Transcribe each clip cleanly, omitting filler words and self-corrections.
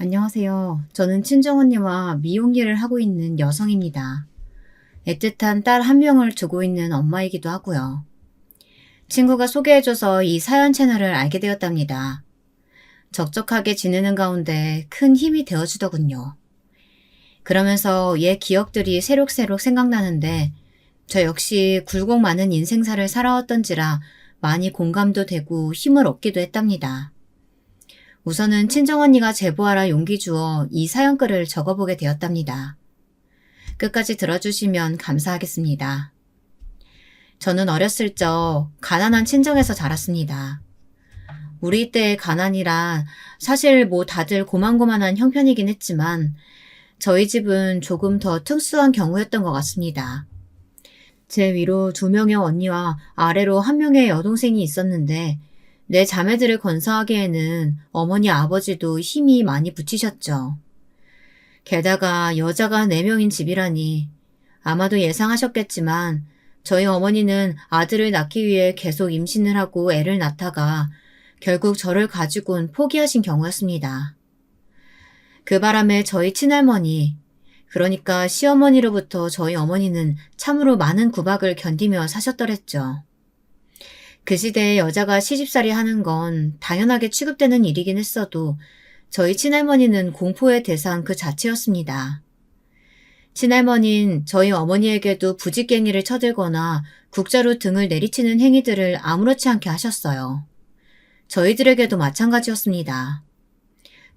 안녕하세요. 저는 친정언니와 미용 일을 하고 있는 여성입니다. 애틋한 딸 한 명을 두고 있는 엄마이기도 하고요. 친구가 소개해줘서 이 사연 채널을 알게 되었답니다. 적적하게 지내는 가운데 큰 힘이 되어주더군요. 그러면서 옛 기억들이 새록새록 생각나는데 저 역시 굴곡 많은 인생사를 살아왔던지라 많이 공감도 되고 힘을 얻기도 했답니다. 우선은 친정언니가 제보하라 용기 주어 이 사연글을 적어보게 되었답니다. 끝까지 들어주시면 감사하겠습니다. 저는 어렸을 적 가난한 친정에서 자랐습니다. 우리 때의 가난이란 사실 다들 고만고만한 형편이긴 했지만 저희 집은 조금 더 특수한 경우였던 것 같습니다. 제 위로 2명의 언니와 아래로 1명의 여동생이 있었는데 내 자매들을 건사하기에는 어머니 아버지도 힘이 많이 붙이셨죠. 게다가 여자가 4명인 집이라니 아마도 예상하셨겠지만 저희 어머니는 아들을 낳기 위해 계속 임신을 하고 애를 낳다가 결국 저를 가지고는 포기하신 경우였습니다. 그 바람에 저희 친할머니, 그러니까 시어머니로부터 저희 어머니는 참으로 많은 구박을 견디며 사셨더랬죠. 그 시대에 여자가 시집살이 하는 건 당연하게 취급되는 일이긴 했어도 저희 친할머니는 공포의 대상 그 자체였습니다. 친할머니는 저희 어머니에게도 부직갱이를 쳐들거나 국자로 등을 내리치는 행위들을 아무렇지 않게 하셨어요. 저희들에게도 마찬가지였습니다.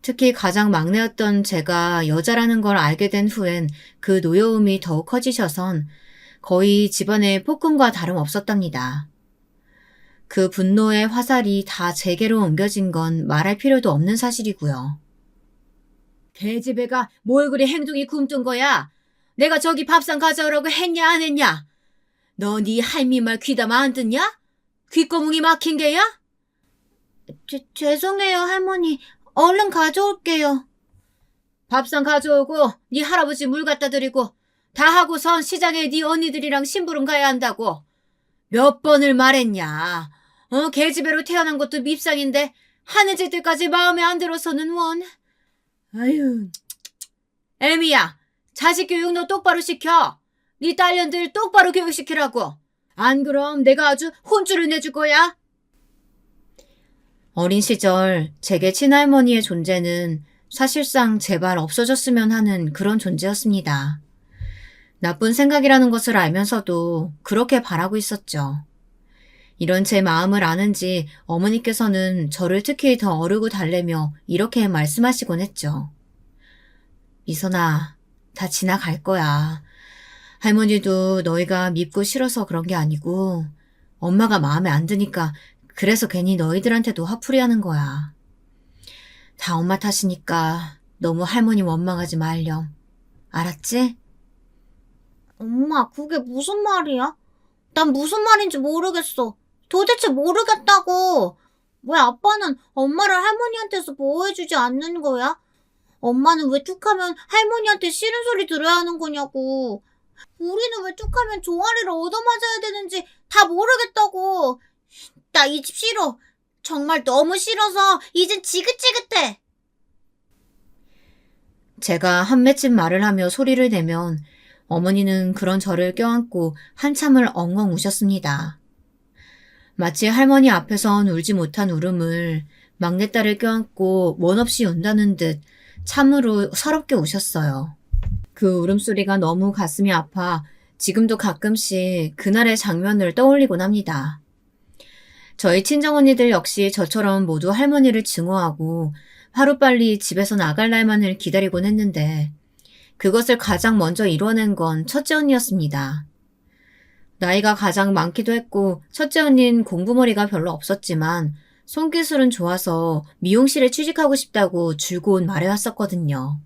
특히 가장 막내였던 제가 여자라는 걸 알게 된 후엔 그 노여움이 더욱 커지셔선 거의 집안의 폭군과 다름없었답니다. 그 분노의 화살이 다 제게로 옮겨진 건 말할 필요도 없는 사실이고요. 계집애가 뭘 그리 행동이 굼뜬 거야? 내가 저기 밥상 가져오라고 했냐 안 했냐? 너 네 할미 말 귀담아 안 듣냐? 귓구멍이 막힌 게야? 죄송해요 할머니. 얼른 가져올게요. 밥상 가져오고 네 할아버지 물 갖다 드리고 다 하고선 시장에 네 언니들이랑 심부름 가야 한다고. 몇 번을 말했냐? 계집애로 태어난 것도 밉상인데 하는 짓들까지 마음에 안 들어서는 원. 아유, 애미야, 자식 교육 너 똑바로 시켜. 네 딸년들 똑바로 교육시키라고. 안 그럼 내가 아주 혼쭐을 내줄 거야. 어린 시절 제게 친할머니의 존재는 사실상 제발 없어졌으면 하는 그런 존재였습니다. 나쁜 생각이라는 것을 알면서도 그렇게 바라고 있었죠. 이런 제 마음을 아는지 어머니께서는 저를 특히 더 어르고 달래며 이렇게 말씀하시곤 했죠. 미선아, 다 지나갈 거야. 할머니도 너희가 밉고 싫어서 그런 게 아니고 엄마가 마음에 안 드니까 그래서 괜히 너희들한테도 화풀이 하는 거야. 다 엄마 탓이니까 너무 할머니 원망하지 말렴. 알았지? 엄마, 그게 무슨 말이야? 난 무슨 말인지 모르겠어. 도대체 모르겠다고. 왜 아빠는 엄마를 할머니한테서 보호해주지 않는 거야? 엄마는 왜 툭하면 할머니한테 싫은 소리 들어야 하는 거냐고. 우리는 왜 툭하면 종아리를 얻어맞아야 되는지 다 모르겠다고. 나 이 집 싫어. 정말 너무 싫어서 이젠 지긋지긋해. 제가 한맺집 말을 하며 소리를 내면 어머니는 그런 저를 껴안고 한참을 엉엉 우셨습니다. 마치 할머니 앞에선 울지 못한 울음을 막내딸을 껴안고 원 없이 운다는 듯 참으로 서럽게 우셨어요. 그 울음소리가 너무 가슴이 아파 지금도 가끔씩 그날의 장면을 떠올리곤 합니다. 저희 친정언니들 역시 저처럼 모두 할머니를 증오하고 하루빨리 집에서 나갈 날만을 기다리곤 했는데 그것을 가장 먼저 이뤄낸 건 첫째 언니였습니다. 나이가 가장 많기도 했고 첫째 언니는 공부머리가 별로 없었지만 손기술은 좋아서 미용실에 취직하고 싶다고 줄곧 말해왔었거든요.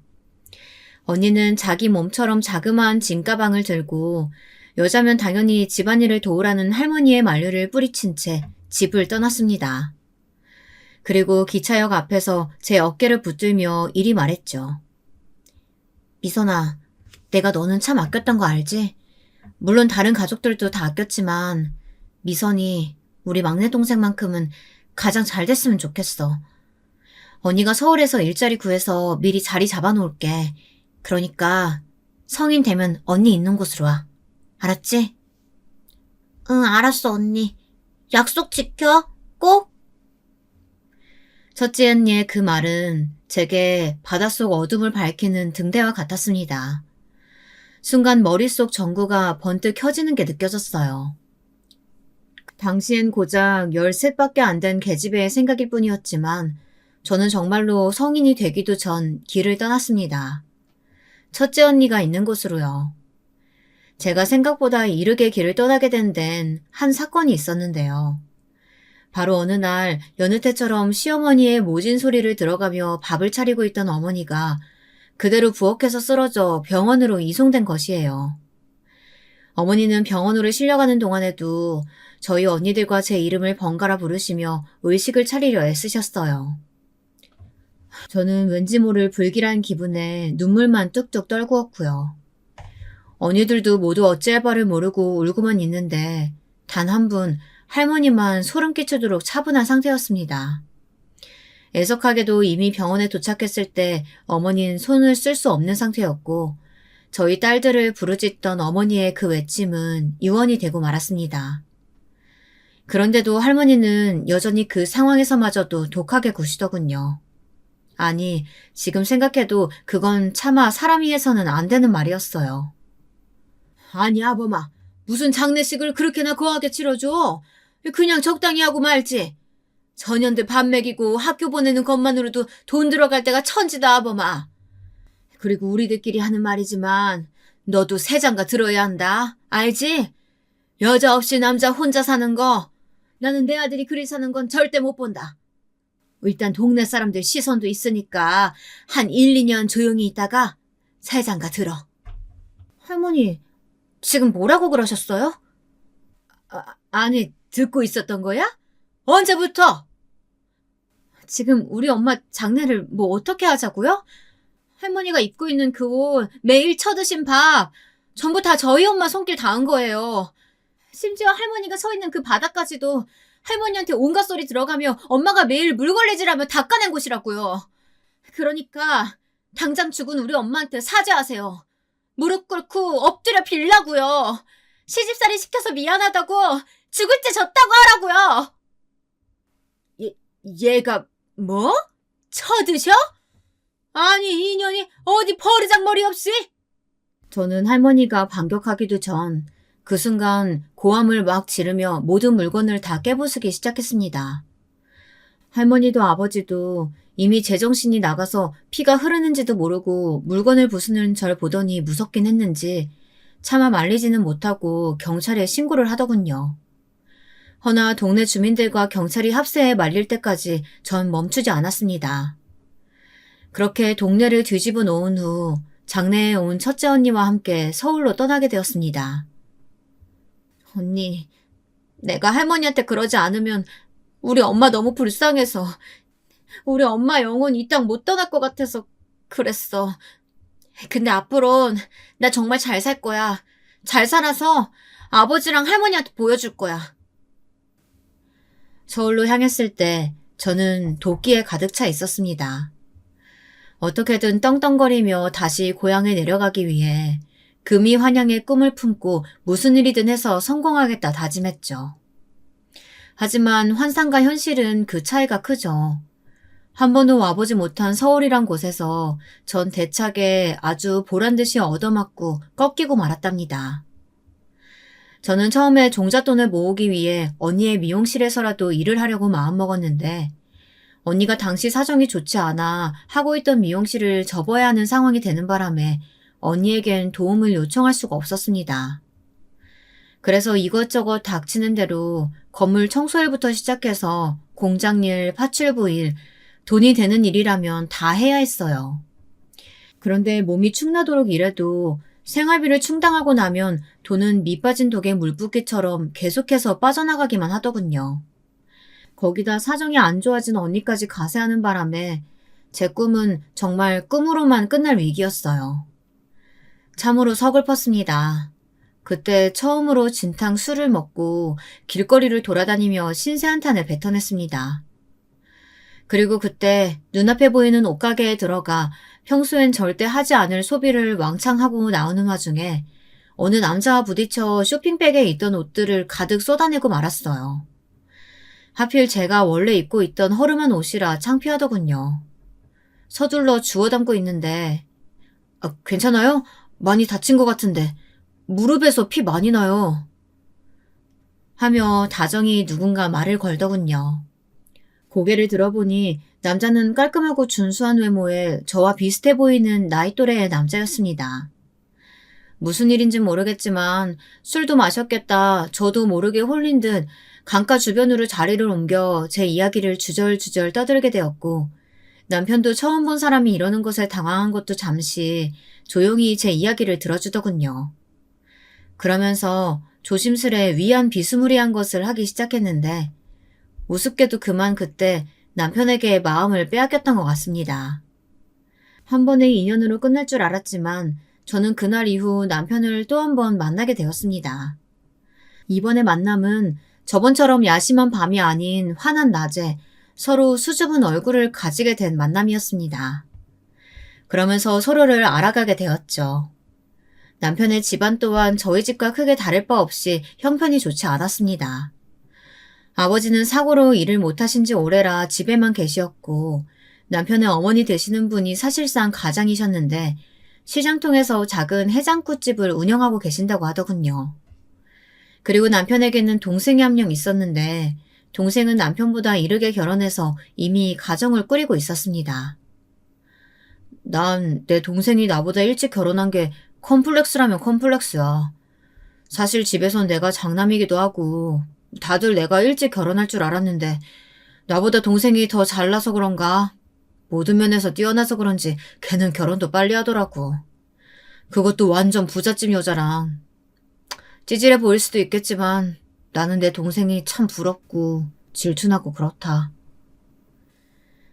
언니는 자기 몸처럼 자그마한 짐가방을 들고 여자면 당연히 집안일을 도우라는 할머니의 만류를 뿌리친 채 집을 떠났습니다. 그리고 기차역 앞에서 제 어깨를 붙들며 이리 말했죠. 미선아, 내가 너는 참 아꼈던 거 알지? 물론 다른 가족들도 다 아꼈지만 미선이 우리 막내 동생만큼은 가장 잘 됐으면 좋겠어. 언니가 서울에서 일자리 구해서 미리 자리 잡아놓을게. 그러니까 성인 되면 언니 있는 곳으로 와. 알았지? 응, 알았어, 언니. 약속 지켜. 꼭. 첫째 언니의 그 말은 제게 바닷속 어둠을 밝히는 등대와 같았습니다. 순간 머릿속 전구가 번뜩 켜지는 게 느껴졌어요. 당시엔 고작 13밖에 안 된 계집애의 생각일 뿐이었지만 저는 정말로 성인이 되기도 전 길을 떠났습니다. 첫째 언니가 있는 곳으로요. 제가 생각보다 이르게 길을 떠나게 된 데는 한 사건이 있었는데요. 바로 어느 날 여느 때처럼 시어머니의 모진 소리를 들어가며 밥을 차리고 있던 어머니가 그대로 부엌에서 쓰러져 병원으로 이송된 것이에요. 어머니는 병원으로 실려가는 동안에도 저희 언니들과 제 이름을 번갈아 부르시며 의식을 차리려 애쓰셨어요. 저는 왠지 모를 불길한 기분에 눈물만 뚝뚝 떨구었고요. 언니들도 모두 어찌할 바를 모르고 울고만 있는데 단 한 분 할머니만 소름 끼치도록 차분한 상태였습니다. 애석하게도 이미 병원에 도착했을 때 어머니는 손을 쓸 수 없는 상태였고 저희 딸들을 부르짖던 어머니의 그 외침은 유언이 되고 말았습니다. 그런데도 할머니는 여전히 그 상황에서마저도 독하게 구시더군요. 아니, 지금 생각해도 그건 차마 사람 위해서는 안 되는 말이었어요. 아니, 아범아. 무슨 장례식을 그렇게나 거하게 치러줘? 그냥 적당히 하고 말지. 전년들 밥 먹이고 학교 보내는 것만으로도 돈 들어갈 때가 천지다, 아범아. 그리고 우리들끼리 하는 말이지만 너도 새 장가 들어야 한다. 알지? 여자 없이 남자 혼자 사는 거 나는 내 아들이 그리 사는 건 절대 못 본다. 일단 동네 사람들 시선도 있으니까 한 1, 2년 조용히 있다가 새 장가 들어. 할머니, 지금 뭐라고 그러셨어요? 아니, 듣고 있었던 거야? 언제부터? 지금 우리 엄마 장례를 뭐 어떻게 하자고요? 할머니가 입고 있는 그 옷, 매일 쳐드신 밥, 전부 다 저희 엄마 손길 닿은 거예요. 심지어 할머니가 서 있는 그 바닥까지도 할머니한테 온갖 소리 들어가며 엄마가 매일 물걸레질하며 닦아낸 곳이라고요. 그러니까 당장 죽은 우리 엄마한테 사죄하세요. 무릎 꿇고 엎드려 빌라고요. 시집살이 시켜서 미안하다고 죽을 때 졌다고 하라고요. 얘가 뭐? 쳐드셔? 아니 이년이 어디 버르장머리 없이? 저는 할머니가 반격하기도 전 그 순간 고함을 막 지르며 모든 물건을 다 깨부수기 시작했습니다. 할머니도 아버지도 이미 제정신이 나가서 피가 흐르는지도 모르고 물건을 부수는 절 보더니 무섭긴 했는지 차마 말리지는 못하고 경찰에 신고를 하더군요. 허나 동네 주민들과 경찰이 합세해 말릴 때까지 전 멈추지 않았습니다. 그렇게 동네를 뒤집어 놓은 후 장례에 온 첫째 언니와 함께 서울로 떠나게 되었습니다. 언니, 내가 할머니한테 그러지 않으면 우리 엄마 너무 불쌍해서 우리 엄마 영혼 이 땅 못 떠날 것 같아서 그랬어. 근데 앞으론 나 정말 잘 살 거야. 잘 살아서 아버지랑 할머니한테 보여줄 거야. 서울로 향했을 때 저는 도끼에 가득 차 있었습니다. 어떻게든 떵떵거리며 다시 고향에 내려가기 위해 금이 환영의 꿈을 품고 무슨 일이든 해서 성공하겠다 다짐했죠. 하지만 환상과 현실은 그 차이가 크죠. 한 번도 와보지 못한 서울이란 곳에서 전 대차게 아주 보란듯이 얻어맞고 꺾이고 말았답니다. 저는 처음에 종잣돈을 모으기 위해 언니의 미용실에서라도 일을 하려고 마음먹었는데 언니가 당시 사정이 좋지 않아 하고 있던 미용실을 접어야 하는 상황이 되는 바람에 언니에겐 도움을 요청할 수가 없었습니다. 그래서 이것저것 닥치는 대로 건물 청소일부터 시작해서 공장일, 파출부일, 돈이 되는 일이라면 다 해야 했어요. 그런데 몸이 축나도록 일해도 생활비를 충당하고 나면 돈은 밑빠진 독에 물붓기처럼 계속해서 빠져나가기만 하더군요. 거기다 사정이 안 좋아진 언니까지 가세하는 바람에 제 꿈은 정말 꿈으로만 끝날 위기였어요. 참으로 서글펐습니다. 그때 처음으로 진탕 술을 먹고 길거리를 돌아다니며 신세 한탄을 뱉어냈습니다. 그리고 그때 눈앞에 보이는 옷가게에 들어가 평소엔 절대 하지 않을 소비를 왕창 하고 나오는 와중에 어느 남자와 부딪혀 쇼핑백에 있던 옷들을 가득 쏟아내고 말았어요. 하필 제가 원래 입고 있던 허름한 옷이라 창피하더군요. 서둘러 주워 담고 있는데 괜찮아요? 많이 다친 것 같은데 무릎에서 피 많이 나요. 하며 다정히 누군가 말을 걸더군요. 고개를 들어보니 남자는 깔끔하고 준수한 외모에 저와 비슷해 보이는 나이 또래의 남자였습니다. 무슨 일인지 모르겠지만 술도 마셨겠다 저도 모르게 홀린 듯 강가 주변으로 자리를 옮겨 제 이야기를 주절주절 떠들게 되었고 남편도 처음 본 사람이 이러는 것에 당황한 것도 잠시 조용히 제 이야기를 들어주더군요. 그러면서 조심스레 위안 비스무리한 것을 하기 시작했는데 우습게도 그만 그때 남편에게 마음을 빼앗겼던 것 같습니다. 한 번의 인연으로 끝날 줄 알았지만 저는 그날 이후 남편을 또 한 번 만나게 되었습니다. 이번의 만남은 저번처럼 야심한 밤이 아닌 환한 낮에 서로 수줍은 얼굴을 가지게 된 만남이었습니다. 그러면서 서로를 알아가게 되었죠. 남편의 집안 또한 저희 집과 크게 다를 바 없이 형편이 좋지 않았습니다. 아버지는 사고로 일을 못하신 지 오래라 집에만 계시었고 남편의 어머니 되시는 분이 사실상 가장이셨는데 시장통에서 작은 해장국집을 운영하고 계신다고 하더군요. 그리고 남편에게는 동생이 한 명 있었는데 동생은 남편보다 이르게 결혼해서 이미 가정을 꾸리고 있었습니다. 난 내 동생이 나보다 일찍 결혼한 게 컴플렉스라면 컴플렉스야. 사실 집에선 내가 장남이기도 하고 다들 내가 일찍 결혼할 줄 알았는데 나보다 동생이 더 잘나서 그런가? 모든 면에서 뛰어나서 그런지 걔는 결혼도 빨리 하더라고. 그것도 완전 부잣집 여자랑. 찌질해 보일 수도 있겠지만 나는 내 동생이 참 부럽고 질투나고 그렇다.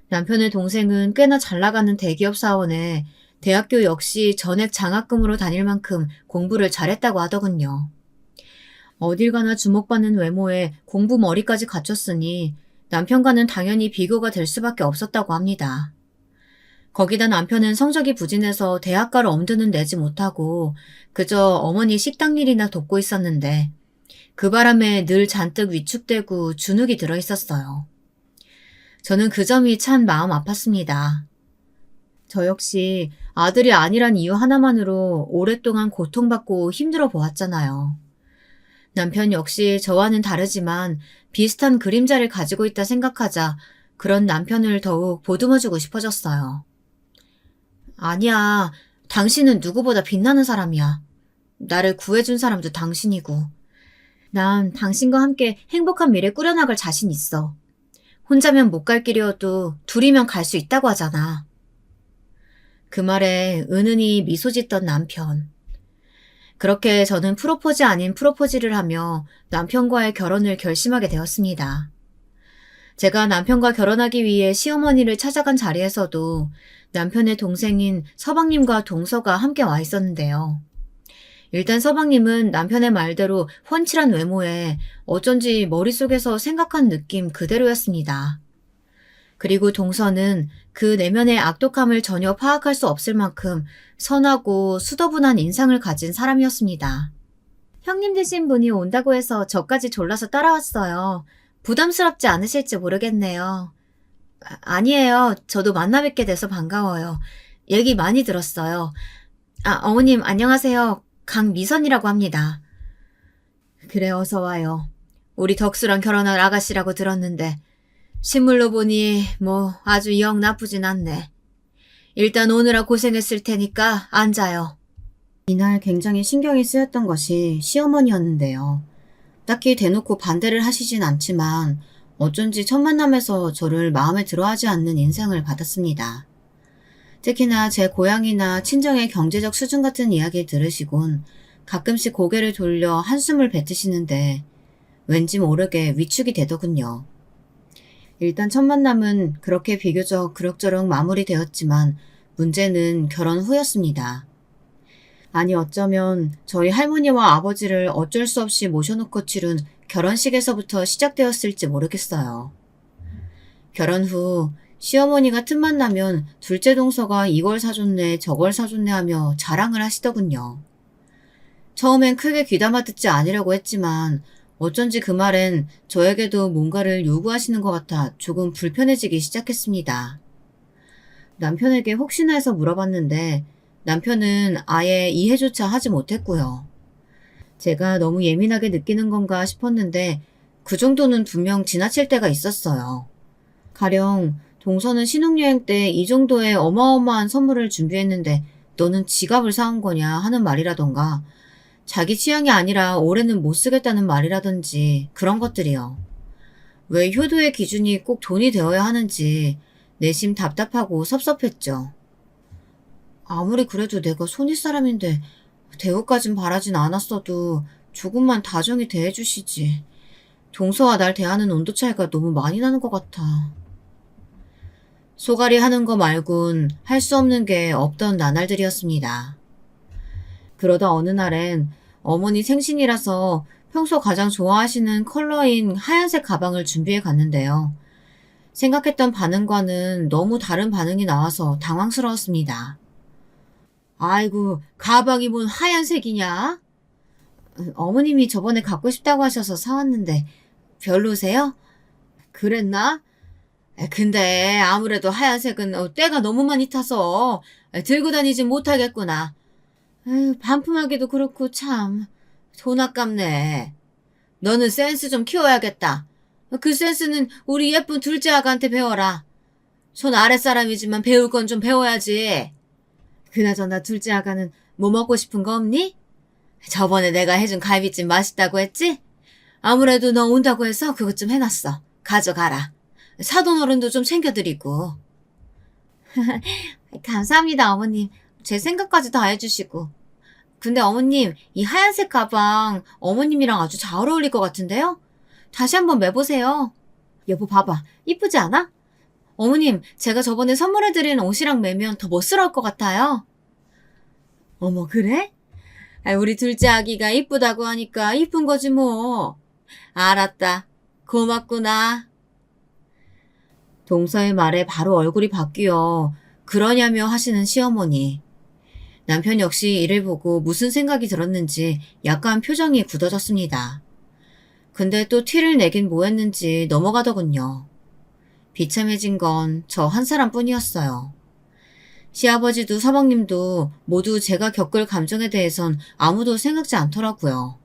남편의 동생은 꽤나 잘나가는 대기업 사원에 대학교 역시 전액 장학금으로 다닐 만큼 공부를 잘했다고 하더군요. 어딜 가나 주목받는 외모에 공부 머리까지 갖췄으니 남편과는 당연히 비교가 될 수밖에 없었다고 합니다. 거기다 남편은 성적이 부진해서 대학가를 엄두는 내지 못하고 그저 어머니 식당 일이나 돕고 있었는데 그 바람에 늘 잔뜩 위축되고 주눅이 들어 있었어요. 저는 그 점이 참 마음 아팠습니다. 저 역시 아들이 아니란 이유 하나만으로 오랫동안 고통받고 힘들어 보았잖아요. 남편 역시 저와는 다르지만 비슷한 그림자를 가지고 있다 생각하자 그런 남편을 더욱 보듬어주고 싶어졌어요. 아니야, 당신은 누구보다 빛나는 사람이야. 나를 구해준 사람도 당신이고. 난 당신과 함께 행복한 미래 꾸려나갈 자신 있어. 혼자면 못 갈 길이어도 둘이면 갈 수 있다고 하잖아. 그 말에 은은히 미소 짓던 남편. 그렇게 저는 프로포즈 아닌 프로포즈를 하며 남편과의 결혼을 결심하게 되었습니다. 제가 남편과 결혼하기 위해 시어머니를 찾아간 자리에서도 남편의 동생인 서방님과 동서가 함께 와 있었는데요. 일단 서방님은 남편의 말대로 훤칠한 외모에 어쩐지 머릿속에서 생각한 느낌 그대로였습니다. 그리고 동서는 그 내면의 악독함을 전혀 파악할 수 없을 만큼 선하고 수더분한 인상을 가진 사람이었습니다. 형님 되신 분이 온다고 해서 저까지 졸라서 따라왔어요. 부담스럽지 않으실지 모르겠네요. 아니에요. 저도 만나 뵙게 돼서 반가워요. 얘기 많이 들었어요. 어머님 안녕하세요. 강미선이라고 합니다. 그래 어서 와요. 우리 덕수랑 결혼할 아가씨라고 들었는데 실물로 보니 뭐 아주 영 나쁘진 않네. 일단 오느라 고생했을 테니까 앉아요. 이날 굉장히 신경이 쓰였던 것이 시어머니였는데요. 딱히 대놓고 반대를 하시진 않지만 어쩐지 첫 만남에서 저를 마음에 들어하지 않는 인상을 받았습니다. 특히나 제 고향이나 친정의 경제적 수준 같은 이야기를 들으시곤 가끔씩 고개를 돌려 한숨을 뱉으시는데 왠지 모르게 위축이 되더군요. 일단 첫 만남은 그렇게 비교적 그럭저럭 마무리되었지만 문제는 결혼 후였습니다. 아니 어쩌면 저희 할머니와 아버지를 어쩔 수 없이 모셔놓고 치룬 결혼식에서부터 시작되었을지 모르겠어요. 결혼 후 시어머니가 틈만 나면 둘째 동서가 이걸 사줬네 저걸 사줬네 하며 자랑을 하시더군요. 처음엔 크게 귀담아 듣지 않으려고 했지만 어쩐지 그 말엔 저에게도 뭔가를 요구하시는 것 같아 조금 불편해지기 시작했습니다. 남편에게 혹시나 해서 물어봤는데 남편은 아예 이해조차 하지 못했고요. 제가 너무 예민하게 느끼는 건가 싶었는데 그 정도는 분명 지나칠 때가 있었어요. 가령 동서는 신혼여행 때 이 정도의 어마어마한 선물을 준비했는데 너는 지갑을 사온 거냐 하는 말이라던가 자기 취향이 아니라 올해는 못 쓰겠다는 말이라든지 그런 것들이요. 왜 효도의 기준이 꼭 돈이 되어야 하는지 내심 답답하고 섭섭했죠. 아무리 그래도 내가 손윗 사람인데 대우까진 바라진 않았어도 조금만 다정히 대해주시지. 동서와 날 대하는 온도 차이가 너무 많이 나는 것 같아. 소갈이 하는 거 말곤 할 수 없는 게 없던 나날들이었습니다. 그러다 어느 날엔 어머니 생신이라서 평소 가장 좋아하시는 컬러인 하얀색 가방을 준비해 갔는데요. 생각했던 반응과는 너무 다른 반응이 나와서 당황스러웠습니다. 아이고, 가방이 뭔 하얀색이냐? 어머님이 저번에 갖고 싶다고 하셔서 사왔는데 별로세요? 그랬나? 근데 아무래도 하얀색은 때가 너무 많이 타서 들고 다니진 못하겠구나. 반품하기도 그렇고 참 돈 아깝네. 너는 센스 좀 키워야겠다. 그 센스는 우리 예쁜 둘째 아가한테 배워라. 손 아랫사람이지만 배울 건 좀 배워야지. 그나저나 둘째 아가는 뭐 먹고 싶은 거 없니? 저번에 내가 해준 갈비찜 맛있다고 했지? 아무래도 너 온다고 해서 그것 좀 해놨어. 가져가라. 사돈 어른도 좀 챙겨드리고. 감사합니다, 어머님. 제 생각까지 다 해주시고. 근데 어머님, 이 하얀색 가방 어머님이랑 아주 잘 어울릴 것 같은데요? 다시 한번 매보세요. 여보 봐봐. 이쁘지 않아? 어머님, 제가 저번에 선물해드린 옷이랑 매면 더 멋스러울 것 같아요. 어머, 그래? 우리 둘째 아기가 이쁘다고 하니까 이쁜 거지 뭐. 알았다. 고맙구나. 동서의 말에 바로 얼굴이 바뀌어 그러냐며 하시는 시어머니. 남편 역시 이를 보고 무슨 생각이 들었는지 약간 표정이 굳어졌습니다. 근데 또 티를 내긴 뭐했는지 넘어가더군요. 비참해진 건 저 한 사람뿐이었어요. 시아버지도 서방님도 모두 제가 겪을 감정에 대해선 아무도 생각지 않더라고요.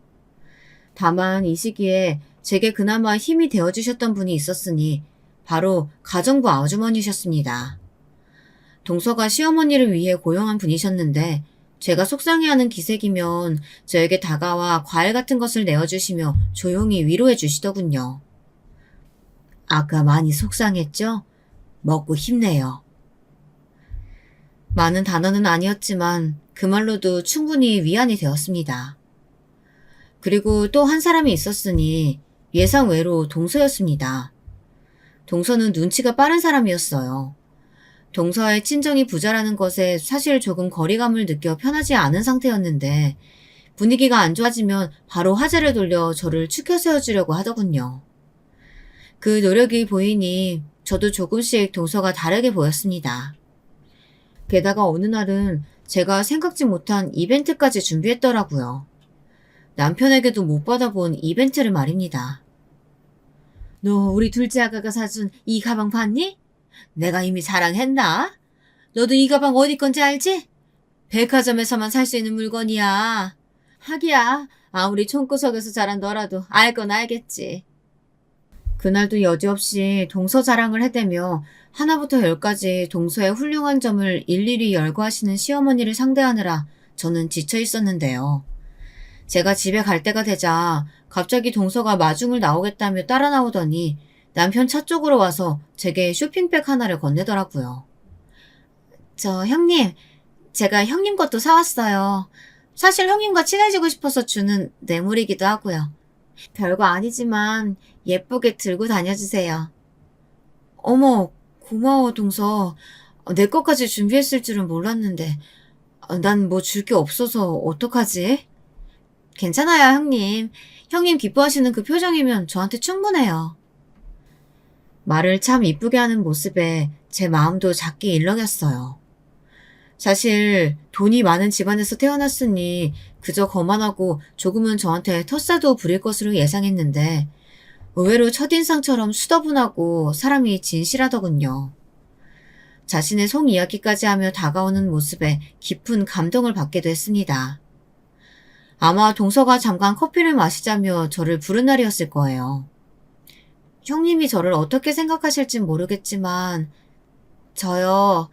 다만 이 시기에 제게 그나마 힘이 되어주셨던 분이 있었으니 바로 가정부 아주머니셨습니다. 동서가 시어머니를 위해 고용한 분이셨는데 제가 속상해하는 기색이면 저에게 다가와 과일 같은 것을 내어주시며 조용히 위로해 주시더군요. 아까 많이 속상했죠? 먹고 힘내요. 많은 단어는 아니었지만 그 말로도 충분히 위안이 되었습니다. 그리고 또 한 사람이 있었으니 예상외로 동서였습니다. 동서는 눈치가 빠른 사람이었어요. 동서의 친정이 부자라는 것에 사실 조금 거리감을 느껴 편하지 않은 상태였는데 분위기가 안 좋아지면 바로 화제를 돌려 저를 추켜 세워주려고 하더군요. 그 노력이 보이니 저도 조금씩 동서가 다르게 보였습니다. 게다가 어느 날은 제가 생각지 못한 이벤트까지 준비했더라고요. 남편에게도 못 받아본 이벤트를 말입니다. 너 우리 둘째 아가가 사준 이 가방 봤니? 내가 이미 자랑했나? 너도 이 가방 어디 건지 알지? 백화점에서만 살 수 있는 물건이야. 하기야 아무리 총구석에서 자란 너라도 알 건 알겠지. 그날도 여지없이 동서 자랑을 해대며 하나부터 열까지 동서의 훌륭한 점을 일일이 열거하시는 시어머니를 상대하느라 저는 지쳐 있었는데요. 제가 집에 갈 때가 되자 갑자기 동서가 마중을 나오겠다며 따라 나오더니 남편 차 쪽으로 와서 제게 쇼핑백 하나를 건네더라고요. 저 형님, 제가 형님 것도 사왔어요. 사실 형님과 친해지고 싶어서 주는 뇌물이기도 하고요. 별거 아니지만 예쁘게 들고 다녀주세요. 어머, 고마워 동서. 내 것까지 준비했을 줄은 몰랐는데 난 뭐 줄 게 없어서 어떡하지? 괜찮아요 형님. 형님 기뻐하시는 그 표정이면 저한테 충분해요. 말을 참 이쁘게 하는 모습에 제 마음도 작게 일렁였어요. 사실 돈이 많은 집안에서 태어났으니 그저 거만하고 조금은 저한테 텃세도 부릴 것으로 예상했는데 의외로 첫인상처럼 수더분하고 사람이 진실하더군요. 자신의 속 이야기까지 하며 다가오는 모습에 깊은 감동을 받기도 했습니다. 아마 동서가 잠깐 커피를 마시자며 저를 부른 날이었을 거예요. 형님이 저를 어떻게 생각하실진 모르겠지만 저요,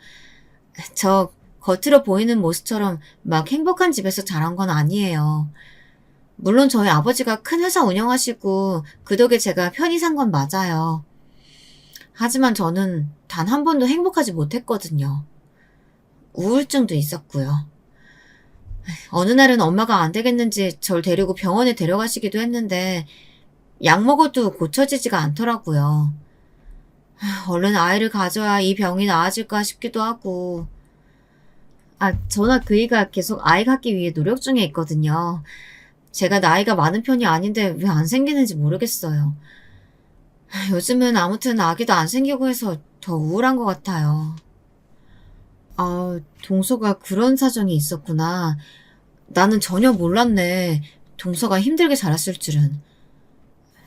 저 겉으로 보이는 모습처럼 막 행복한 집에서 자란 건 아니에요. 물론 저희 아버지가 큰 회사 운영하시고 그 덕에 제가 편히 산 건 맞아요. 하지만 저는 단 한 번도 행복하지 못했거든요. 우울증도 있었고요. 어느 날은 엄마가 안 되겠는지 절 데리고 병원에 데려가시기도 했는데 약 먹어도 고쳐지지가 않더라고요. 얼른 아이를 가져야 이 병이 나아질까 싶기도 하고. 저나 그이가 계속 아이 갖기 위해 노력 중에 있거든요. 제가 나이가 많은 편이 아닌데 왜 안 생기는지 모르겠어요. 요즘은 아무튼 아기도 안 생기고 해서 더 우울한 것 같아요. 동서가 그런 사정이 있었구나. 나는 전혀 몰랐네. 동서가 힘들게 자랐을 줄은.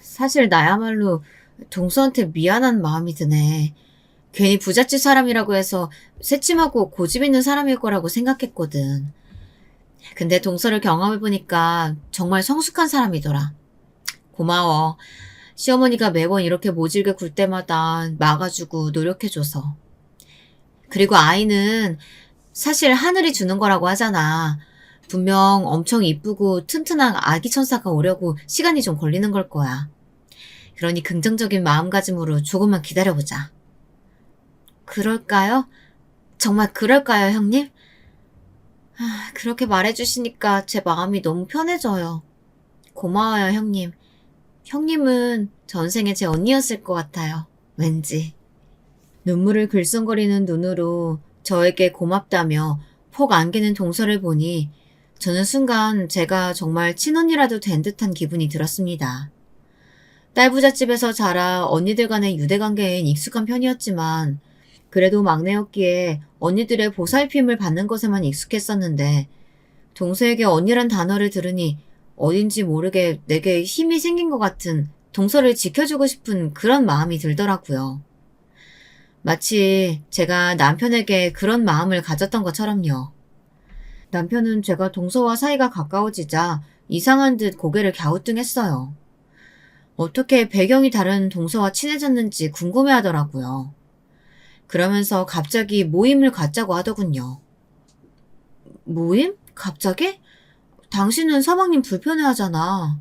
사실 나야말로 동서한테 미안한 마음이 드네. 괜히 부잣집 사람이라고 해서 새침하고 고집 있는 사람일 거라고 생각했거든. 근데 동서를 경험해보니까 정말 성숙한 사람이더라. 고마워. 시어머니가 매번 이렇게 모질게 굴 때마다 막아주고 노력해줘서. 그리고 아이는 사실 하늘이 주는 거라고 하잖아. 분명 엄청 이쁘고 튼튼한 아기 천사가 오려고 시간이 좀 걸리는 걸 거야. 그러니 긍정적인 마음가짐으로 조금만 기다려보자. 그럴까요? 정말 그럴까요, 형님? 그렇게 말해주시니까 제 마음이 너무 편해져요. 고마워요, 형님. 형님은 전생에 제 언니였을 것 같아요. 왠지. 눈물을 글썽거리는 눈으로 저에게 고맙다며 폭 안기는 동서를 보니 저는 순간 제가 정말 친언니라도 된 듯한 기분이 들었습니다. 딸부잣집에서 자라 언니들 간의 유대관계엔 익숙한 편이었지만 그래도 막내였기에 언니들의 보살핌을 받는 것에만 익숙했었는데 동서에게 언니란 단어를 들으니 어딘지 모르게 내게 힘이 생긴 것 같은 동서를 지켜주고 싶은 그런 마음이 들더라고요. 마치 제가 남편에게 그런 마음을 가졌던 것처럼요. 남편은 제가 동서와 사이가 가까워지자 이상한 듯 고개를 갸우뚱했어요. 어떻게 배경이 다른 동서와 친해졌는지 궁금해하더라고요. 그러면서 갑자기 모임을 갖자고 하더군요. 모임? 갑자기? 당신은 서방님 불편해하잖아.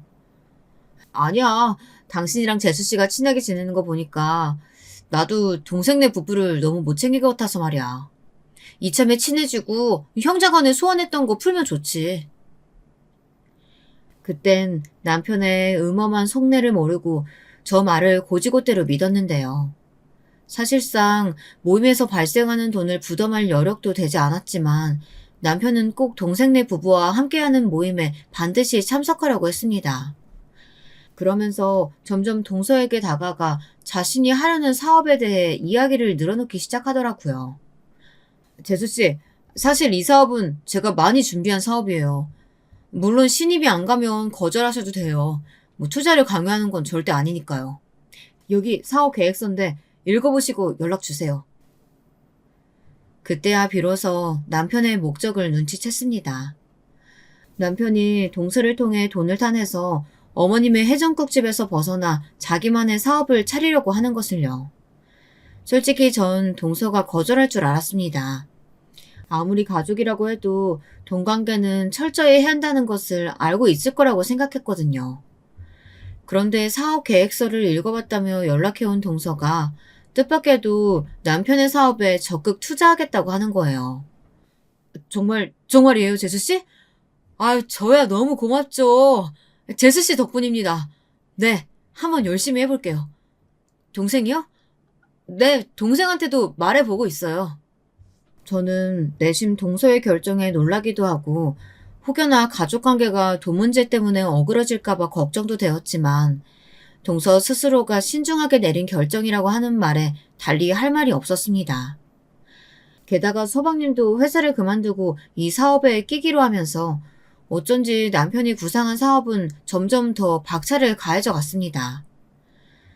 아니야. 당신이랑 재수씨가 친하게 지내는 거 보니까 나도 동생네 부부를 너무 못 챙길 것 같아서 말이야. 이참에 친해지고 형제간에 소원했던 거 풀면 좋지. 그땐 남편의 음험한 속내를 모르고 저 말을 고지고대로 믿었는데요. 사실상 모임에서 발생하는 돈을 부담할 여력도 되지 않았지만 남편은 꼭 동생네 부부와 함께하는 모임에 반드시 참석하려고 했습니다. 그러면서 점점 동서에게 다가가 자신이 하려는 사업에 대해 이야기를 늘어놓기 시작하더라고요. 재수씨, 사실 이 사업은 제가 많이 준비한 사업이에요. 물론 신입이 안 가면 거절하셔도 돼요. 투자를 강요하는 건 절대 아니니까요. 여기 사업 계획서인데 읽어보시고 연락 주세요. 그때야 비로소 남편의 목적을 눈치챘습니다. 남편이 동서를 통해 돈을 타내서 어머님의 해장국집에서 벗어나 자기만의 사업을 차리려고 하는 것을요. 솔직히 전 동서가 거절할 줄 알았습니다. 아무리 가족이라고 해도 돈 관계는 철저히 해야 한다는 것을 알고 있을 거라고 생각했거든요. 그런데 사업 계획서를 읽어봤다며 연락해온 동서가 뜻밖에도 남편의 사업에 적극 투자하겠다고 하는 거예요. 정말이에요, 재수씨? 저야 너무 고맙죠. 재수씨 덕분입니다. 네, 한번 열심히 해볼게요. 동생이요? 네, 동생한테도 말해보고 있어요. 저는 내심 동서의 결정에 놀라기도 하고 혹여나 가족관계가 돈 문제 때문에 어그러질까봐 걱정도 되었지만 동서 스스로가 신중하게 내린 결정이라고 하는 말에 달리 할 말이 없었습니다. 게다가 서방님도 회사를 그만두고 이 사업에 끼기로 하면서 어쩐지 남편이 구상한 사업은 점점 더 박차를 가해져 갔습니다.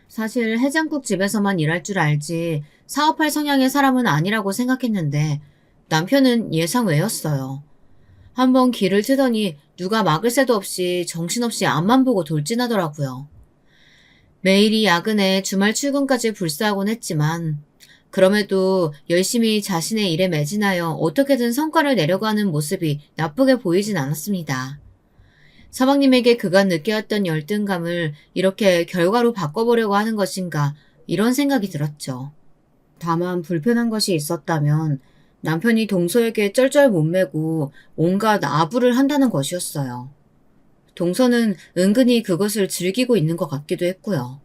사실 해장국 집에서만 일할 줄 알지 사업할 성향의 사람은 아니라고 생각했는데 남편은 예상 외였어요. 한번 길을 트더니 누가 막을 새도 없이 정신없이 앞만 보고 돌진하더라고요. 매일이 야근에 주말 출근까지 불사하곤 했지만 그럼에도 열심히 자신의 일에 매진하여 어떻게든 성과를 내려고 하는 모습이 나쁘게 보이진 않았습니다. 서방님에게 그간 느껴왔던 열등감을 이렇게 결과로 바꿔보려고 하는 것인가 이런 생각이 들었죠. 다만 불편한 것이 있었다면 남편이 동서에게 쩔쩔 못매고 온갖 아부를 한다는 것이었어요. 동서는 은근히 그것을 즐기고 있는 것 같기도 했고요.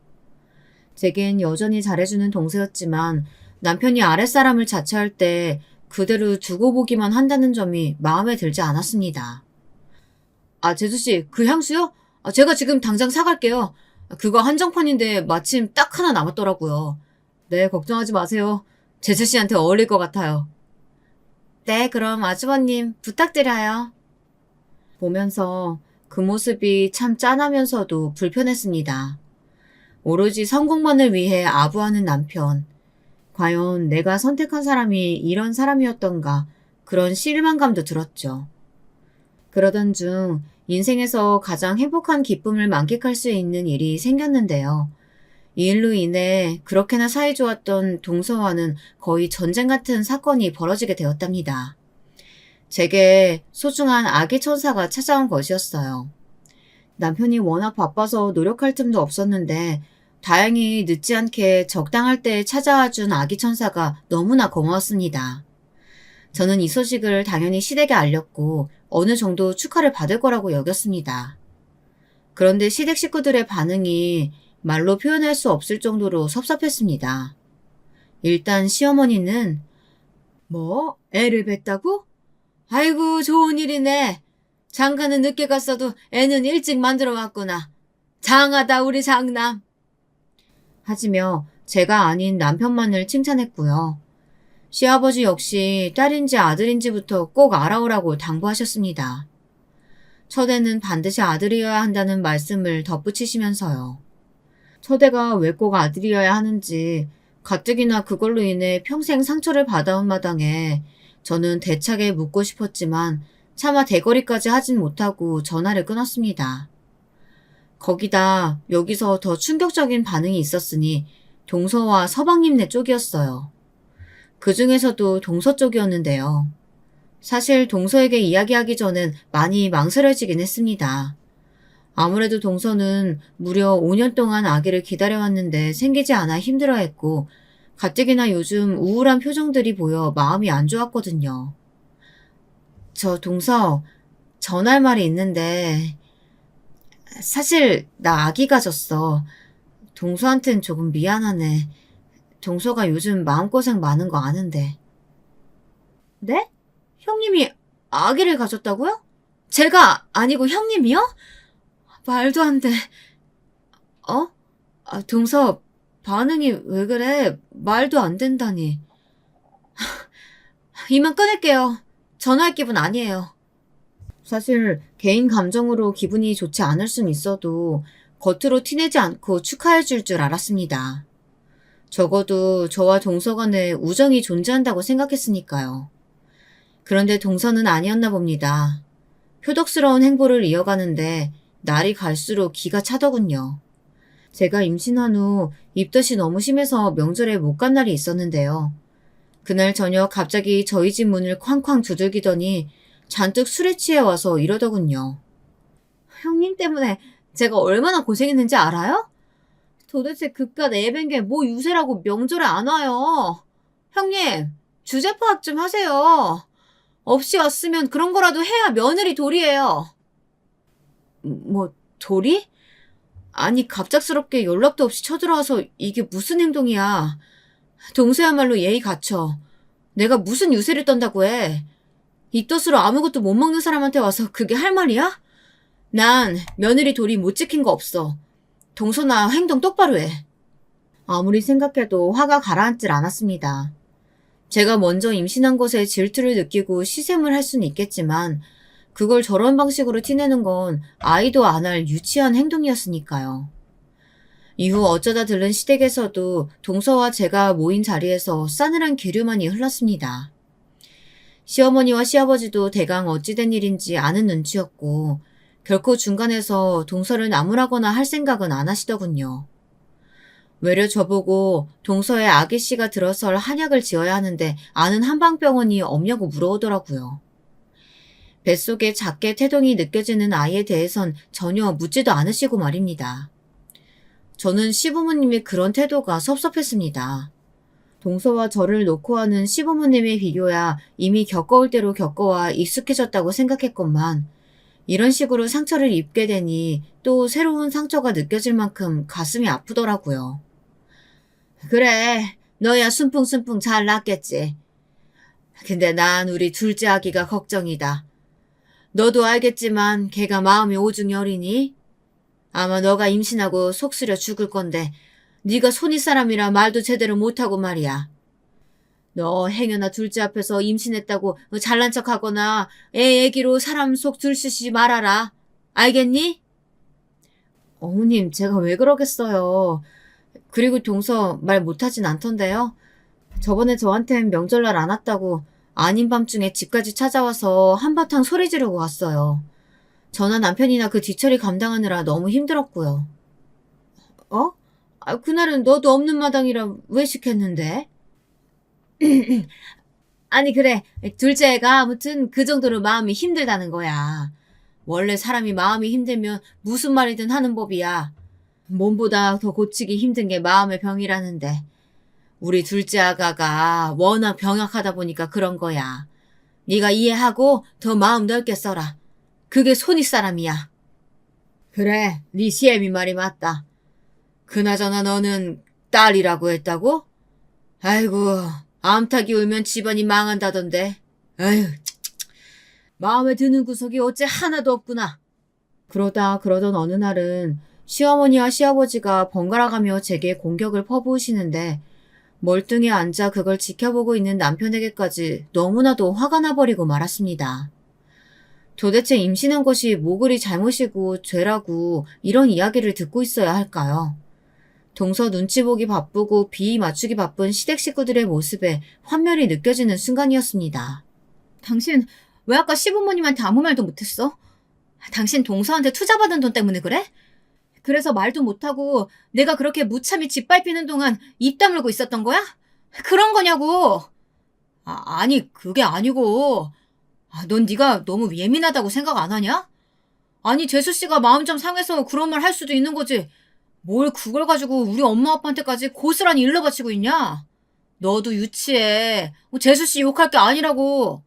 제겐 여전히 잘해주는 동서였지만 남편이 아랫사람을 자처할 때 그대로 두고 보기만 한다는 점이 마음에 들지 않았습니다. 아, 재수씨, 그 향수요? 제가 지금 당장 사갈게요. 그거 한정판인데 마침 딱 하나 남았더라고요. 네, 걱정하지 마세요. 재수씨한테 어울릴 것 같아요. 네, 그럼 아주버님 부탁드려요. 보면서 그 모습이 참 짠하면서도 불편했습니다. 오로지 성공만을 위해 아부하는 남편. 과연 내가 선택한 사람이 이런 사람이었던가 그런 실망감도 들었죠. 그러던 중 인생에서 가장 행복한 기쁨을 만끽할 수 있는 일이 생겼는데요. 이 일로 인해 그렇게나 사이 좋았던 동서와는 거의 전쟁 같은 사건이 벌어지게 되었답니다. 제게 소중한 아기 천사가 찾아온 것이었어요. 남편이 워낙 바빠서 노력할 틈도 없었는데 다행히 늦지 않게 적당할 때 찾아와준 아기 천사가 너무나 고마웠습니다. 저는 이 소식을 당연히 시댁에 알렸고 어느 정도 축하를 받을 거라고 여겼습니다. 그런데 시댁 식구들의 반응이 말로 표현할 수 없을 정도로 섭섭했습니다. 일단 시어머니는 뭐? 애를 뱄다고? 아이고 좋은 일이네. 장가는 늦게 갔어도 애는 일찍 만들어 왔구나. 장하다 우리 장남. 하지며 제가 아닌 남편만을 칭찬했고요. 시아버지 역시 딸인지 아들인지부터 꼭 알아오라고 당부하셨습니다. 첫애는 반드시 아들이어야 한다는 말씀을 덧붙이시면서요. 첫애가 왜 꼭 아들이어야 하는지 가뜩이나 그걸로 인해 평생 상처를 받아온 마당에 저는 대차게 묻고 싶었지만 차마 대거리까지 하진 못하고 전화를 끊었습니다. 거기다 여기서 더 충격적인 반응이 있었으니 동서와 서방님네 쪽이었어요. 그 중에서도 동서 쪽이었는데요. 사실 동서에게 이야기하기 전엔 많이 망설여지긴 했습니다. 아무래도 동서는 무려 5년 동안 아기를 기다려왔는데 생기지 않아 힘들어했고 가뜩이나 요즘 우울한 표정들이 보여 마음이 안 좋았거든요. 저 동서 전할 말이 있는데 사실 나 아기 가졌어. 동서한텐 조금 미안하네. 동서가 요즘 마음고생 많은 거 아는데. 네? 형님이 아기를 가졌다고요? 제가 아니고 형님이요? 말도 안 돼. 어? 동서 반응이 왜 그래? 말도 안 된다니. 이만 끊을게요. 전화할 기분 아니에요. 사실 개인 감정으로 기분이 좋지 않을 순 있어도 겉으로 티내지 않고 축하해 줄 줄 알았습니다. 적어도 저와 동서 간에 우정이 존재한다고 생각했으니까요. 그런데 동서는 아니었나 봅니다. 표독스러운 행보를 이어가는데 날이 갈수록 기가 차더군요. 제가 임신한 후 입덧이 너무 심해서 명절에 못 간 날이 있었는데요. 그날 저녁 갑자기 저희 집 문을 쾅쾅 두들기더니 잔뜩 술에 취해 와서 이러더군요. 형님 때문에 제가 얼마나 고생했는지 알아요? 도대체 그깟 애밴 게 뭐 유세라고 명절에 안 와요. 형님, 주제 파악 좀 하세요. 없이 왔으면 그런 거라도 해야 며느리 도리예요. 뭐 도리? 아니 갑작스럽게 연락도 없이 쳐들어와서 이게 무슨 행동이야. 동서야말로 예의 갖춰. 내가 무슨 유세를 떤다고 해. 입덧으로 아무것도 못 먹는 사람한테 와서 그게 할 말이야? 난 며느리 도리 못 지킨 거 없어. 동서나 행동 똑바로 해. 아무리 생각해도 화가 가라앉질 않았습니다. 제가 먼저 임신한 것에 질투를 느끼고 시샘을 할 수는 있겠지만 그걸 저런 방식으로 티내는 건 아이도 안 할 유치한 행동이었으니까요. 이후 어쩌다 들른 시댁에서도 동서와 제가 모인 자리에서 싸늘한 기류만이 흘렀습니다. 시어머니와 시아버지도 대강 어찌된 일인지 아는 눈치였고 결코 중간에서 동서를 나무라거나 할 생각은 안 하시더군요. 외려 저보고 동서의 아기씨가 들어설 한약을 지어야 하는데 아는 한방병원이 없냐고 물어오더라고요. 뱃속에 작게 태동이 느껴지는 아이에 대해선 전혀 묻지도 않으시고 말입니다. 저는 시부모님의 그런 태도가 섭섭했습니다. 동서와 저를 놓고 하는 시부모님의 비교야 이미 겪어올 대로 겪어와 익숙해졌다고 생각했건만 이런 식으로 상처를 입게 되니 또 새로운 상처가 느껴질 만큼 가슴이 아프더라고요. 그래, 너야 순풍순풍 잘 낳겠지. 근데 난 우리 둘째 아기가 걱정이다. 너도 알겠지만 걔가 마음이 오중이 어리니? 아마 너가 임신하고 속 쓰려 죽을 건데 네가 손윗사람이라 말도 제대로 못하고 말이야. 너 행여나 둘째 앞에서 임신했다고 잘난 척하거나 애 얘기로 사람 속 들쑤시지 말아라. 알겠니? 어머님, 제가 왜 그러겠어요. 그리고 동서 말 못하진 않던데요. 저번에 저한텐 명절날 안 왔다고 아닌 밤중에 집까지 찾아와서 한바탕 소리 지르고 갔어요. 저나 남편이나 그 뒤처리 감당하느라 너무 힘들었고요. 어? 그날은 너도 없는 마당이라 왜 시켰는데? 아니 그래, 둘째 애가 아무튼 그 정도로 마음이 힘들다는 거야. 원래 사람이 마음이 힘들면 무슨 말이든 하는 법이야. 몸보다 더 고치기 힘든 게 마음의 병이라는데 우리 둘째 아가가 워낙 병약하다 보니까 그런 거야. 네가 이해하고 더 마음 넓게 써라. 그게 손윗사람이야. 그래, 네 시애미 말이 맞다. 그나저나 너는 딸이라고 했다고? 아이고, 암탉이 울면 집안이 망한다던데. 아휴, 마음에 드는 구석이 어째 하나도 없구나. 그러던 어느 날은 시어머니와 시아버지가 번갈아가며 제게 공격을 퍼부으시는데 멀뚱히 앉아 그걸 지켜보고 있는 남편에게까지 너무나도 화가 나버리고 말았습니다. 도대체 임신한 것이 뭐 그리 잘못이고 죄라고 이런 이야기를 듣고 있어야 할까요? 동서 눈치 보기 바쁘고 비위 맞추기 바쁜 시댁 식구들의 모습에 환멸이 느껴지는 순간이었습니다. 당신 왜 아까 시부모님한테 아무 말도 못했어? 당신 동서한테 투자받은 돈 때문에 그래? 그래서 말도 못하고 내가 그렇게 무참히 짓밟히는 동안 입 다물고 있었던 거야? 그런 거냐고! 아니 그게 아니고 넌 네가 너무 예민하다고 생각 안 하냐? 아니 재수씨가 마음 좀 상해서 그런 말 할 수도 있는 거지 뭘 그걸 가지고 우리 엄마 아빠한테까지 고스란히 일러바치고 있냐? 너도 유치해. 재수씨 욕할 게 아니라고.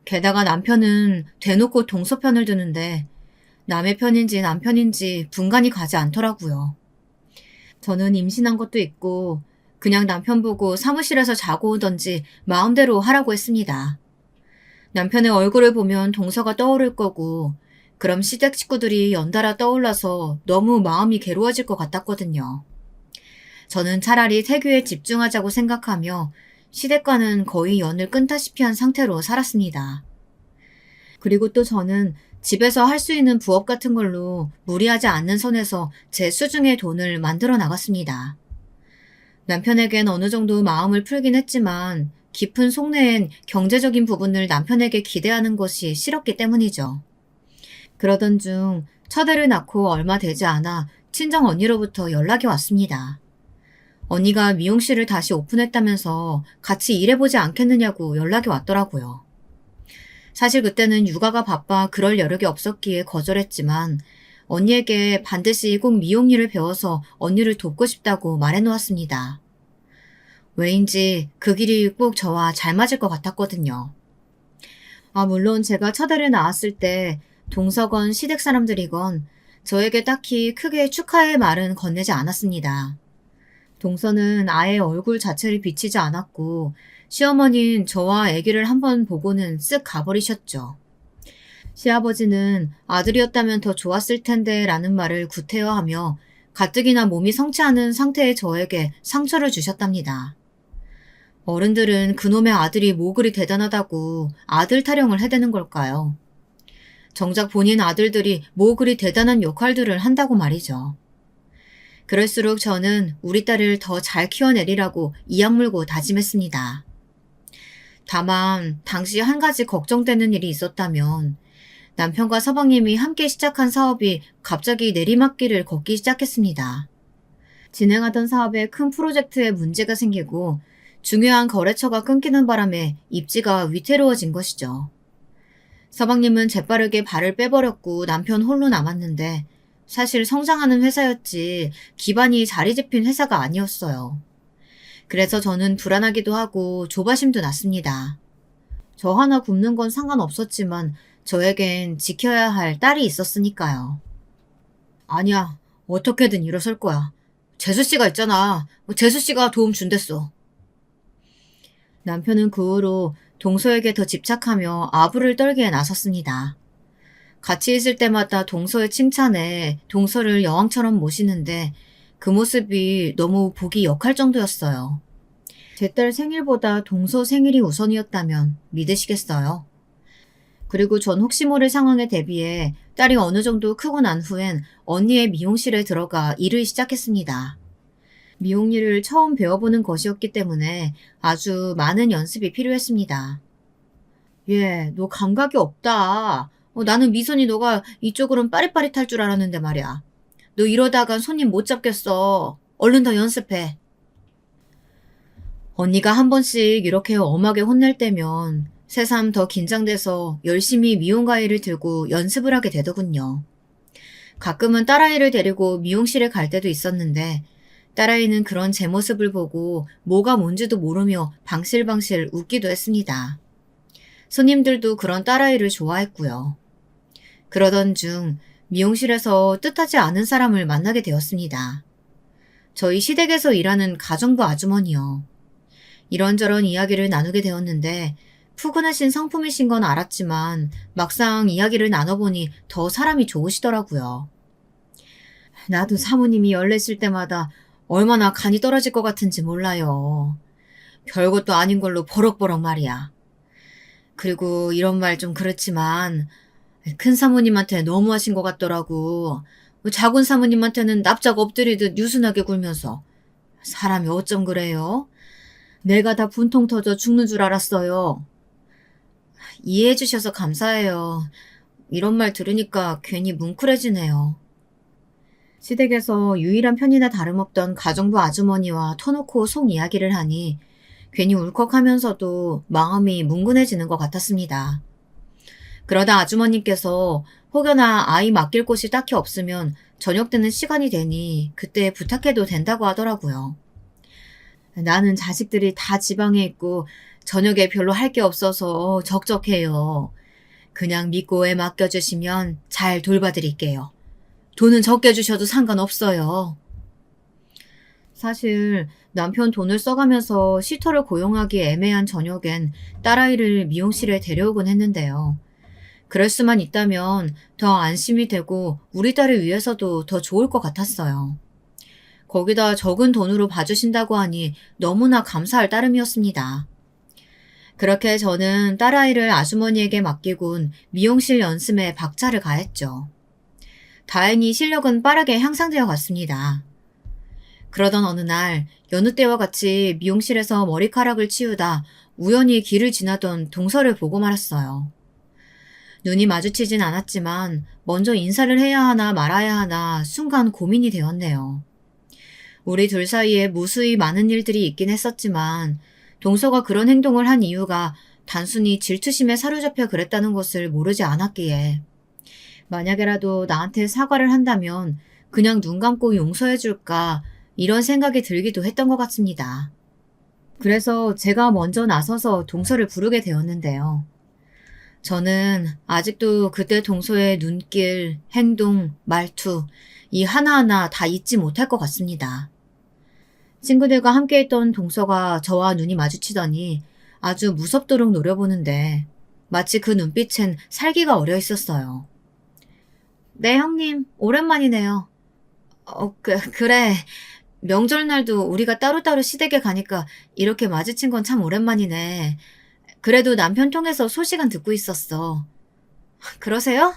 게다가 남편은 대놓고 동서 편을 드는데 남의 편인지 남편인지 분간이 가지 않더라고요. 저는 임신한 것도 있고 그냥 남편 보고 사무실에서 자고 오던지 마음대로 하라고 했습니다. 남편의 얼굴을 보면 동서가 떠오를 거고 그럼 시댁 식구들이 연달아 떠올라서 너무 마음이 괴로워질 것 같았거든요. 저는 차라리 태교에 집중하자고 생각하며 시댁과는 거의 연을 끊다시피 한 상태로 살았습니다. 그리고 또 저는 집에서 할 수 있는 부업 같은 걸로 무리하지 않는 선에서 제 수중의 돈을 만들어 나갔습니다. 남편에겐 어느 정도 마음을 풀긴 했지만 깊은 속내엔 경제적인 부분을 남편에게 기대하는 것이 싫었기 때문이죠. 그러던 중 첫애를 낳고 얼마 되지 않아 친정 언니로부터 연락이 왔습니다. 언니가 미용실을 다시 오픈했다면서 같이 일해보지 않겠느냐고 연락이 왔더라고요. 사실 그때는 육아가 바빠 그럴 여력이 없었기에 거절했지만 언니에게 반드시 꼭 미용 일을 배워서 언니를 돕고 싶다고 말해놓았습니다. 왜인지 그 길이 꼭 저와 잘 맞을 것 같았거든요. 물론 제가 첫애를 낳았을 때 동서건 시댁 사람들이건 저에게 딱히 크게 축하의 말은 건네지 않았습니다. 동서는 아예 얼굴 자체를 비치지 않았고 시어머니는 저와 아기를 한번 보고는 쓱 가버리셨죠. 시아버지는 아들이었다면 더 좋았을 텐데 라는 말을 구태여하며 가뜩이나 몸이 성치 않은 상태의 저에게 상처를 주셨답니다. 어른들은 그놈의 아들이 뭐 그리 대단하다고 아들 타령을 해대는 걸까요? 정작 본인 아들들이 뭐 그리 대단한 역할들을 한다고 말이죠. 그럴수록 저는 우리 딸을 더 잘 키워내리라고 이악 물고 다짐했습니다. 다만 당시 한 가지 걱정되는 일이 있었다면 남편과 서방님이 함께 시작한 사업이 갑자기 내리막길을 걷기 시작했습니다. 진행하던 사업에 큰 프로젝트에 문제가 생기고 중요한 거래처가 끊기는 바람에 입지가 위태로워진 것이죠. 서방님은 재빠르게 발을 빼버렸고 남편 홀로 남았는데 사실 성장하는 회사였지 기반이 자리 잡힌 회사가 아니었어요. 그래서 저는 불안하기도 하고 조바심도 났습니다. 저 하나 굶는 건 상관없었지만 저에겐 지켜야 할 딸이 있었으니까요. 아니야, 어떻게든 일어설 거야. 재수씨가 있잖아. 재수씨가 도움 준댔어. 남편은 그 후로 동서에게 더 집착하며 아부를 떨기에 나섰습니다. 같이 있을 때마다 동서의 칭찬에 동서를 여왕처럼 모시는데 그 모습이 너무 보기 역할 정도였어요. 제 딸 생일보다 동서 생일이 우선이었다면 믿으시겠어요? 그리고 전 혹시 모를 상황에 대비해 딸이 어느 정도 크고 난 후엔 언니의 미용실에 들어가 일을 시작했습니다. 미용 일을 처음 배워보는 것이었기 때문에 아주 많은 연습이 필요했습니다. 얘, 너 감각이 없다. 나는 미선이 너가 이쪽으론 빠릿빠릿할 줄 알았는데 말이야. 너 이러다간 손님 못 잡겠어. 얼른 더 연습해. 언니가 한 번씩 이렇게 엄하게 혼낼 때면 새삼 더 긴장돼서 열심히 미용 가위를 들고 연습을 하게 되더군요. 가끔은 딸아이를 데리고 미용실에 갈 때도 있었는데 딸아이는 그런 제 모습을 보고 뭐가 뭔지도 모르며 방실방실 웃기도 했습니다. 손님들도 그런 딸아이를 좋아했고요. 그러던 중 미용실에서 뜻하지 않은 사람을 만나게 되었습니다. 저희 시댁에서 일하는 가정부 아주머니요. 이런저런 이야기를 나누게 되었는데 푸근하신 성품이신 건 알았지만 막상 이야기를 나눠보니 더 사람이 좋으시더라고요. 나도 사모님이 열내실 때마다 얼마나 간이 떨어질 것 같은지 몰라요. 별것도 아닌 걸로 버럭버럭 말이야. 그리고 이런 말 좀 그렇지만 큰 사모님한테 너무하신 것 같더라고. 작은 사모님한테는 납작 엎드리듯 유순하게 굴면서. 사람이 어쩜 그래요? 내가 다 분통 터져 죽는 줄 알았어요. 이해해 주셔서 감사해요. 이런 말 들으니까 괜히 뭉클해지네요. 시댁에서 유일한 편이나 다름없던 가정부 아주머니와 터놓고 속 이야기를 하니 괜히 울컥하면서도 마음이 뭉근해지는 것 같았습니다. 그러다 아주머니께서 혹여나 아이 맡길 곳이 딱히 없으면 저녁 때는 시간이 되니 그때 부탁해도 된다고 하더라고요. 나는 자식들이 다 지방에 있고 저녁에 별로 할 게 없어서 적적해요. 그냥 믿고 애 맡겨주시면 잘 돌봐드릴게요. 돈은 적게 주셔도 상관없어요. 사실 남편 돈을 써가면서 시터를 고용하기 애매한 저녁엔 딸아이를 미용실에 데려오곤 했는데요. 그럴 수만 있다면 더 안심이 되고 우리 딸을 위해서도 더 좋을 것 같았어요. 거기다 적은 돈으로 봐주신다고 하니 너무나 감사할 따름이었습니다. 그렇게 저는 딸아이를 아주머니에게 맡기곤 미용실 연습에 박차를 가했죠. 다행히 실력은 빠르게 향상되어 갔습니다. 그러던 어느 날 여느 때와 같이 미용실에서 머리카락을 치우다 우연히 길을 지나던 동서를 보고 말았어요. 눈이 마주치진 않았지만 먼저 인사를 해야 하나 말아야 하나 순간 고민이 되었네요. 우리 둘 사이에 무수히 많은 일들이 있긴 했었지만 동서가 그런 행동을 한 이유가 단순히 질투심에 사로잡혀 그랬다는 것을 모르지 않았기에 만약에라도 나한테 사과를 한다면 그냥 눈 감고 용서해 줄까 이런 생각이 들기도 했던 것 같습니다. 그래서 제가 먼저 나서서 동서를 부르게 되었는데요. 저는 아직도 그때 동서의 눈길, 행동, 말투 이 하나하나 다 잊지 못할 것 같습니다. 친구들과 함께 있던 동서가 저와 눈이 마주치더니 아주 무섭도록 노려보는데 마치 그 눈빛엔 살기가 어려 있었어요. 네, 형님. 오랜만이네요. 그래. 명절날도 우리가 따로따로 시댁에 가니까 이렇게 마주친 건 참 오랜만이네. 그래도 남편 통해서 소식은 듣고 있었어. 그러세요?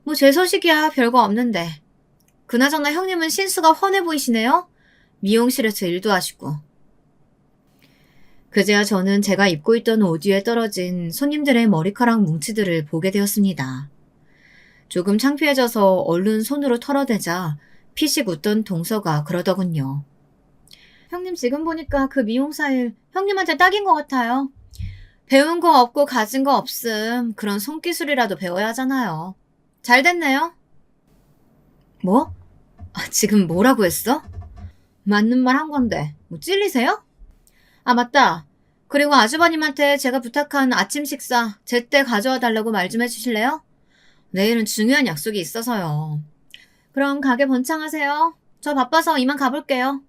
뭐 제 소식이야 별거 없는데. 그나저나 형님은 신수가 훤해 보이시네요? 미용실에서 일도 하시고. 그제야 저는 제가 입고 있던 옷 위에 떨어진 손님들의 머리카락 뭉치들을 보게 되었습니다. 조금 창피해져서 얼른 손으로 털어대자 피식 웃던 동서가 그러더군요. 형님 지금 보니까 그 미용사 일 형님한테 딱인 것 같아요. 배운 거 없고 가진 거 없음. 그런 손기술이라도 배워야 하잖아요. 잘 됐네요. 뭐? 지금 뭐라고 했어? 맞는 말 한 건데 뭐 찔리세요? 아 맞다. 그리고 아주버님한테 제가 부탁한 아침 식사 제때 가져와 달라고 말 좀 해주실래요? 내일은 중요한 약속이 있어서요. 그럼 가게 번창하세요. 저 바빠서 이만 가볼게요.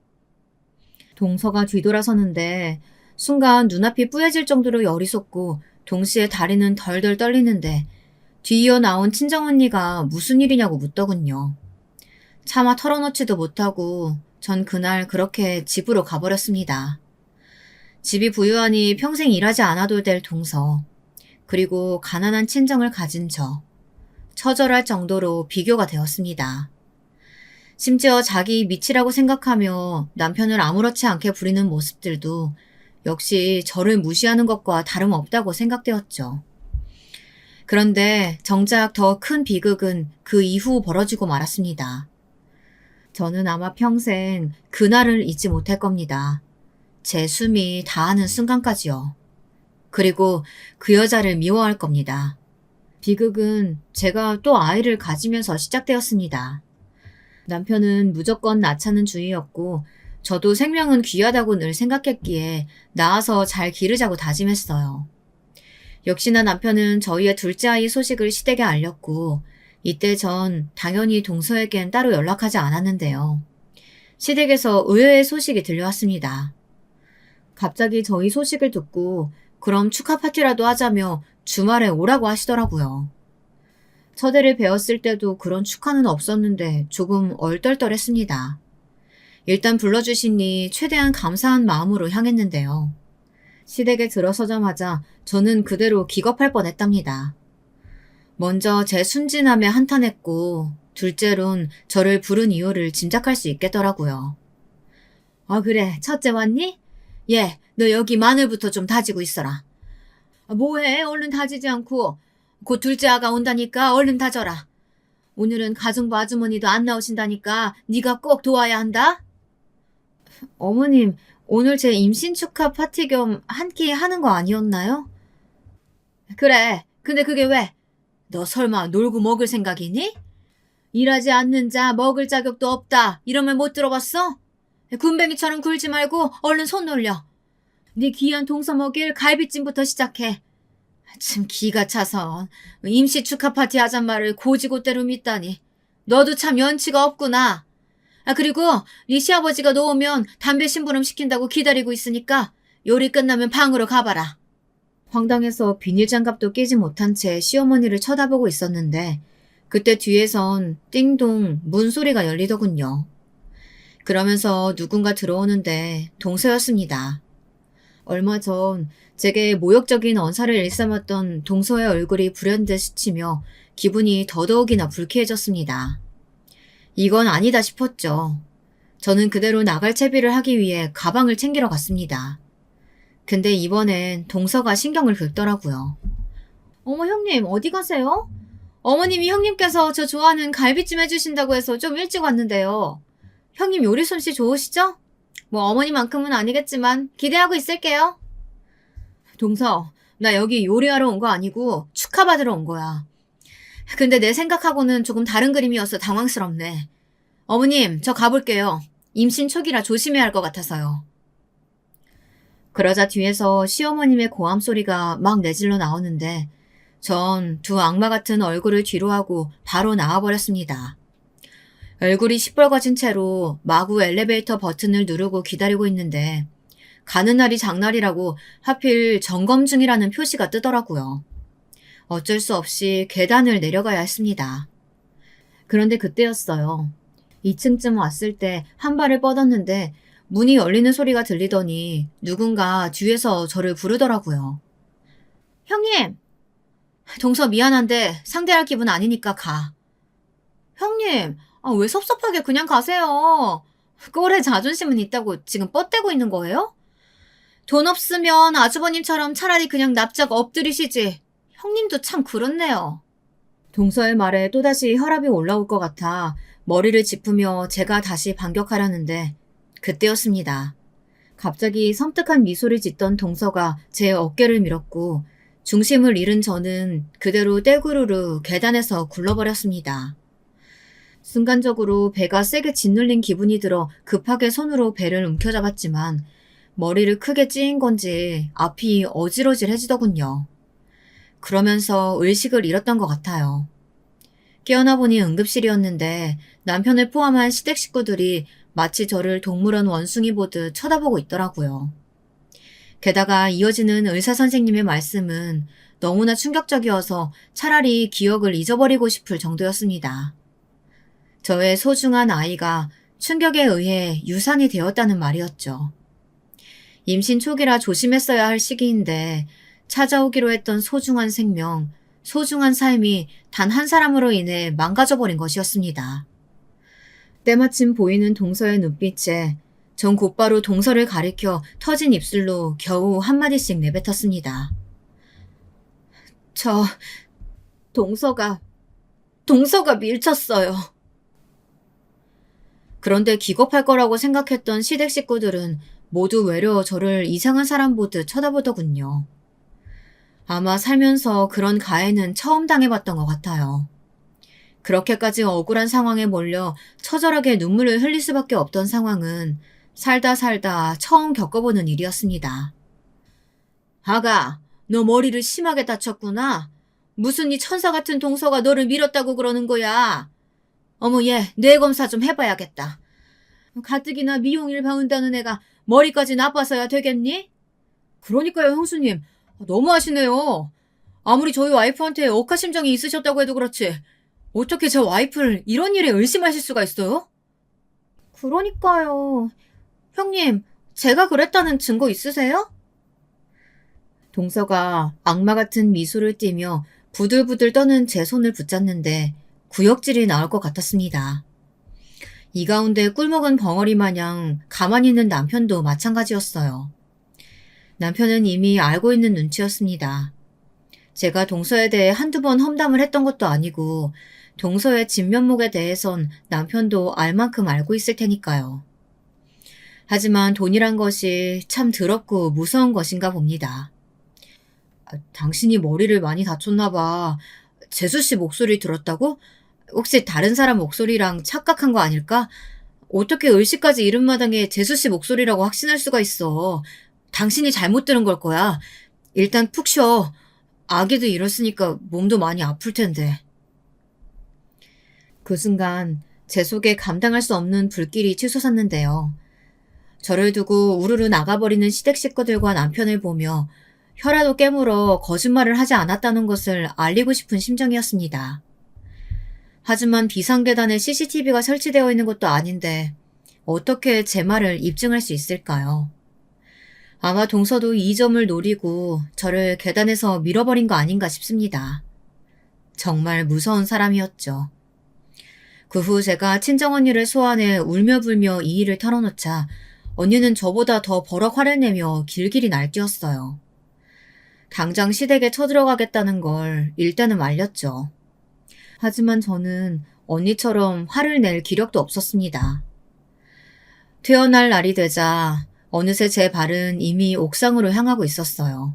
동서가 뒤돌아서는데 순간 눈앞이 뿌얘질 정도로 열이 솟고 동시에 다리는 덜덜 떨리는데 뒤이어 나온 친정언니가 무슨 일이냐고 묻더군요. 차마 털어놓지도 못하고 전 그날 그렇게 집으로 가버렸습니다. 집이 부유하니 평생 일하지 않아도 될 동서, 그리고 가난한 친정을 가진 저, 처절할 정도로 비교가 되었습니다. 심지어 자기 미치라고 생각하며 남편을 아무렇지 않게 부리는 모습들도 역시 저를 무시하는 것과 다름없다고 생각되었죠. 그런데 정작 더 큰 비극은 그 이후 벌어지고 말았습니다. 저는 아마 평생 그날을 잊지 못할 겁니다. 제 숨이 다하는 순간까지요. 그리고 그 여자를 미워할 겁니다. 비극은 제가 또 아이를 가지면서 시작되었습니다. 남편은 무조건 낳자는 주의였고 저도 생명은 귀하다고 늘 생각했기에 낳아서 잘 기르자고 다짐했어요. 역시나 남편은 저희의 둘째 아이 소식을 시댁에 알렸고 이때 전 당연히 동서에겐 따로 연락하지 않았는데요. 시댁에서 의외의 소식이 들려왔습니다. 갑자기 저희 소식을 듣고 그럼 축하 파티라도 하자며 주말에 오라고 하시더라고요. 첫애를 배웠을 때도 그런 축하는 없었는데 조금 얼떨떨했습니다. 일단 불러주시니 최대한 감사한 마음으로 향했는데요. 시댁에 들어서자마자 저는 그대로 기겁할 뻔했답니다. 먼저 제 순진함에 한탄했고 둘째론 저를 부른 이유를 짐작할 수 있겠더라고요. 아 그래 첫째 왔니? 예, 너 여기 마늘부터 좀 다지고 있어라. 뭐해 얼른 다지지 않고 곧 둘째 아가 온다니까 얼른 다져라. 오늘은 가정부 아주머니도 안 나오신다니까 네가 꼭 도와야 한다. 어머님 오늘 제 임신 축하 파티 겸 한 끼 하는 거 아니었나요? 그래 근데 그게 왜? 너 설마 놀고 먹을 생각이니? 일하지 않는 자 먹을 자격도 없다 이런 말 못 들어봤어? 군뱅이처럼 굴지 말고 얼른 손 놀려. 네 귀한 동서 먹일 갈비찜부터 시작해. 참 기가 차서 임시 축하 파티 하잔 말을 고지고대로 믿다니. 너도 참 연치가 없구나. 그리고 네 시아버지가 너 오면 담배 심부름 시킨다고 기다리고 있으니까 요리 끝나면 방으로 가봐라. 황당해서 비닐장갑도 끼지 못한 채 시어머니를 쳐다보고 있었는데 그때 뒤에선 띵동 문소리가 열리더군요. 그러면서 누군가 들어오는데 동서였습니다. 얼마 전 제게 모욕적인 언사를 일삼았던 동서의 얼굴이 불현듯 스치며 기분이 더더욱이나 불쾌해졌습니다. 이건 아니다 싶었죠. 저는 그대로 나갈 채비를 하기 위해 가방을 챙기러 갔습니다. 근데 이번엔 동서가 신경을 긁더라고요. 어머 형님 어디 가세요? 어머님이 형님께서 저 좋아하는 갈비찜 해주신다고 해서 좀 일찍 왔는데요. 형님 요리 솜씨 좋으시죠? 뭐 어머니만큼은 아니겠지만 기대하고 있을게요. 동서, 나 여기 요리하러 온 거 아니고 축하받으러 온 거야. 근데 내 생각하고는 조금 다른 그림이어서 당황스럽네. 어머님, 저 가볼게요. 임신 초기라 조심해야 할 것 같아서요. 그러자 뒤에서 시어머님의 고함 소리가 막 내질러 나오는데 전 두 악마 같은 얼굴을 뒤로하고 바로 나와버렸습니다. 얼굴이 시뻘거진 채로 마구 엘리베이터 버튼을 누르고 기다리고 있는데 가는 날이 장날이라고 하필 점검 중이라는 표시가 뜨더라고요. 어쩔 수 없이 계단을 내려가야 했습니다. 그런데 그때였어요. 2층쯤 왔을 때 한 발을 뻗었는데 문이 열리는 소리가 들리더니 누군가 뒤에서 저를 부르더라고요. 형님! 동서 미안한데 상대할 기분 아니니까 가. 형님! 왜 섭섭하게 그냥 가세요? 꼴에 자존심은 있다고 지금 뻗대고 있는 거예요? 돈 없으면 아주버님처럼 차라리 그냥 납작 엎드리시지. 형님도 참 그렇네요. 동서의 말에 또다시 혈압이 올라올 것 같아 머리를 짚으며 제가 다시 반격하려는데 그때였습니다. 갑자기 섬뜩한 미소를 짓던 동서가 제 어깨를 밀었고 중심을 잃은 저는 그대로 떼구르르 계단에서 굴러버렸습니다. 순간적으로 배가 세게 짓눌린 기분이 들어 급하게 손으로 배를 움켜잡았지만 머리를 크게 찌인 건지 앞이 어질어질해지더군요. 그러면서 의식을 잃었던 것 같아요. 깨어나 보니 응급실이었는데 남편을 포함한 시댁 식구들이 마치 저를 동물원 원숭이 보듯 쳐다보고 있더라고요. 게다가 이어지는 의사 선생님의 말씀은 너무나 충격적이어서 차라리 기억을 잊어버리고 싶을 정도였습니다. 저의 소중한 아이가 충격에 의해 유산이 되었다는 말이었죠. 임신 초기라 조심했어야 할 시기인데 찾아오기로 했던 소중한 생명, 소중한 삶이 단 한 사람으로 인해 망가져버린 것이었습니다. 때마침 보이는 동서의 눈빛에 전 곧바로 동서를 가리켜 터진 입술로 겨우 한마디씩 내뱉었습니다. 동서가 밀쳤어요. 그런데 기겁할 거라고 생각했던 시댁 식구들은 모두 외려 저를 이상한 사람 보듯 쳐다보더군요. 아마 살면서 그런 가해는 처음 당해봤던 것 같아요. 그렇게까지 억울한 상황에 몰려 처절하게 눈물을 흘릴 수밖에 없던 상황은 살다 처음 겪어보는 일이었습니다. 아가, 너 머리를 심하게 다쳤구나. 무슨 이 천사 같은 동서가 너를 밀었다고 그러는 거야. 어머 얘 뇌검사 좀 해봐야겠다. 가뜩이나 미용일 배운다는 애가 머리까지 나빠서야 되겠니? 그러니까요 형수님. 너무하시네요. 아무리 저희 와이프한테 억하심정이 있으셨다고 해도 그렇지 어떻게 제 와이프를 이런 일에 의심하실 수가 있어요? 그러니까요. 형님, 제가 그랬다는 증거 있으세요? 동서가 악마 같은 미소를 띠며 부들부들 떠는 제 손을 붙잡는데 구역질이 나올 것 같았습니다. 이 가운데 꿀먹은 벙어리 마냥 가만히 있는 남편도 마찬가지였어요. 남편은 이미 알고 있는 눈치였습니다. 제가 동서에 대해 한두 번 험담을 했던 것도 아니고 동서의 진면목에 대해선 남편도 알 만큼 알고 있을 테니까요. 하지만 돈이란 것이 참 더럽고 무서운 것인가 봅니다. 당신이 머리를 많이 다쳤나 봐. 재수 씨 목소리 들었다고? 혹시 다른 사람 목소리랑 착각한 거 아닐까? 어떻게 을씨까지 이른 마당에 재수 씨 목소리라고 확신할 수가 있어. 당신이 잘못 들은 걸 거야. 일단 푹 쉬어. 아기도 이렇으니까 몸도 많이 아플 텐데. 그 순간 제 속에 감당할 수 없는 불길이 치솟았는데요. 저를 두고 우르르 나가버리는 시댁 식구들과 남편을 보며 혀라도 깨물어 거짓말을 하지 않았다는 것을 알리고 싶은 심정이었습니다. 하지만 비상계단에 CCTV가 설치되어 있는 것도 아닌데 어떻게 제 말을 입증할 수 있을까요? 아마 동서도 이 점을 노리고 저를 계단에서 밀어버린 거 아닌가 싶습니다. 정말 무서운 사람이었죠. 그 후 제가 친정언니를 소환해 울며불며 이 일을 털어놓자 언니는 저보다 더 버럭 화를 내며 길길이 날뛰었어요. 당장 시댁에 쳐들어가겠다는 걸 일단은 말렸죠. 하지만 저는 언니처럼 화를 낼 기력도 없었습니다. 퇴원할 날이 되자 어느새 제 발은 이미 옥상으로 향하고 있었어요.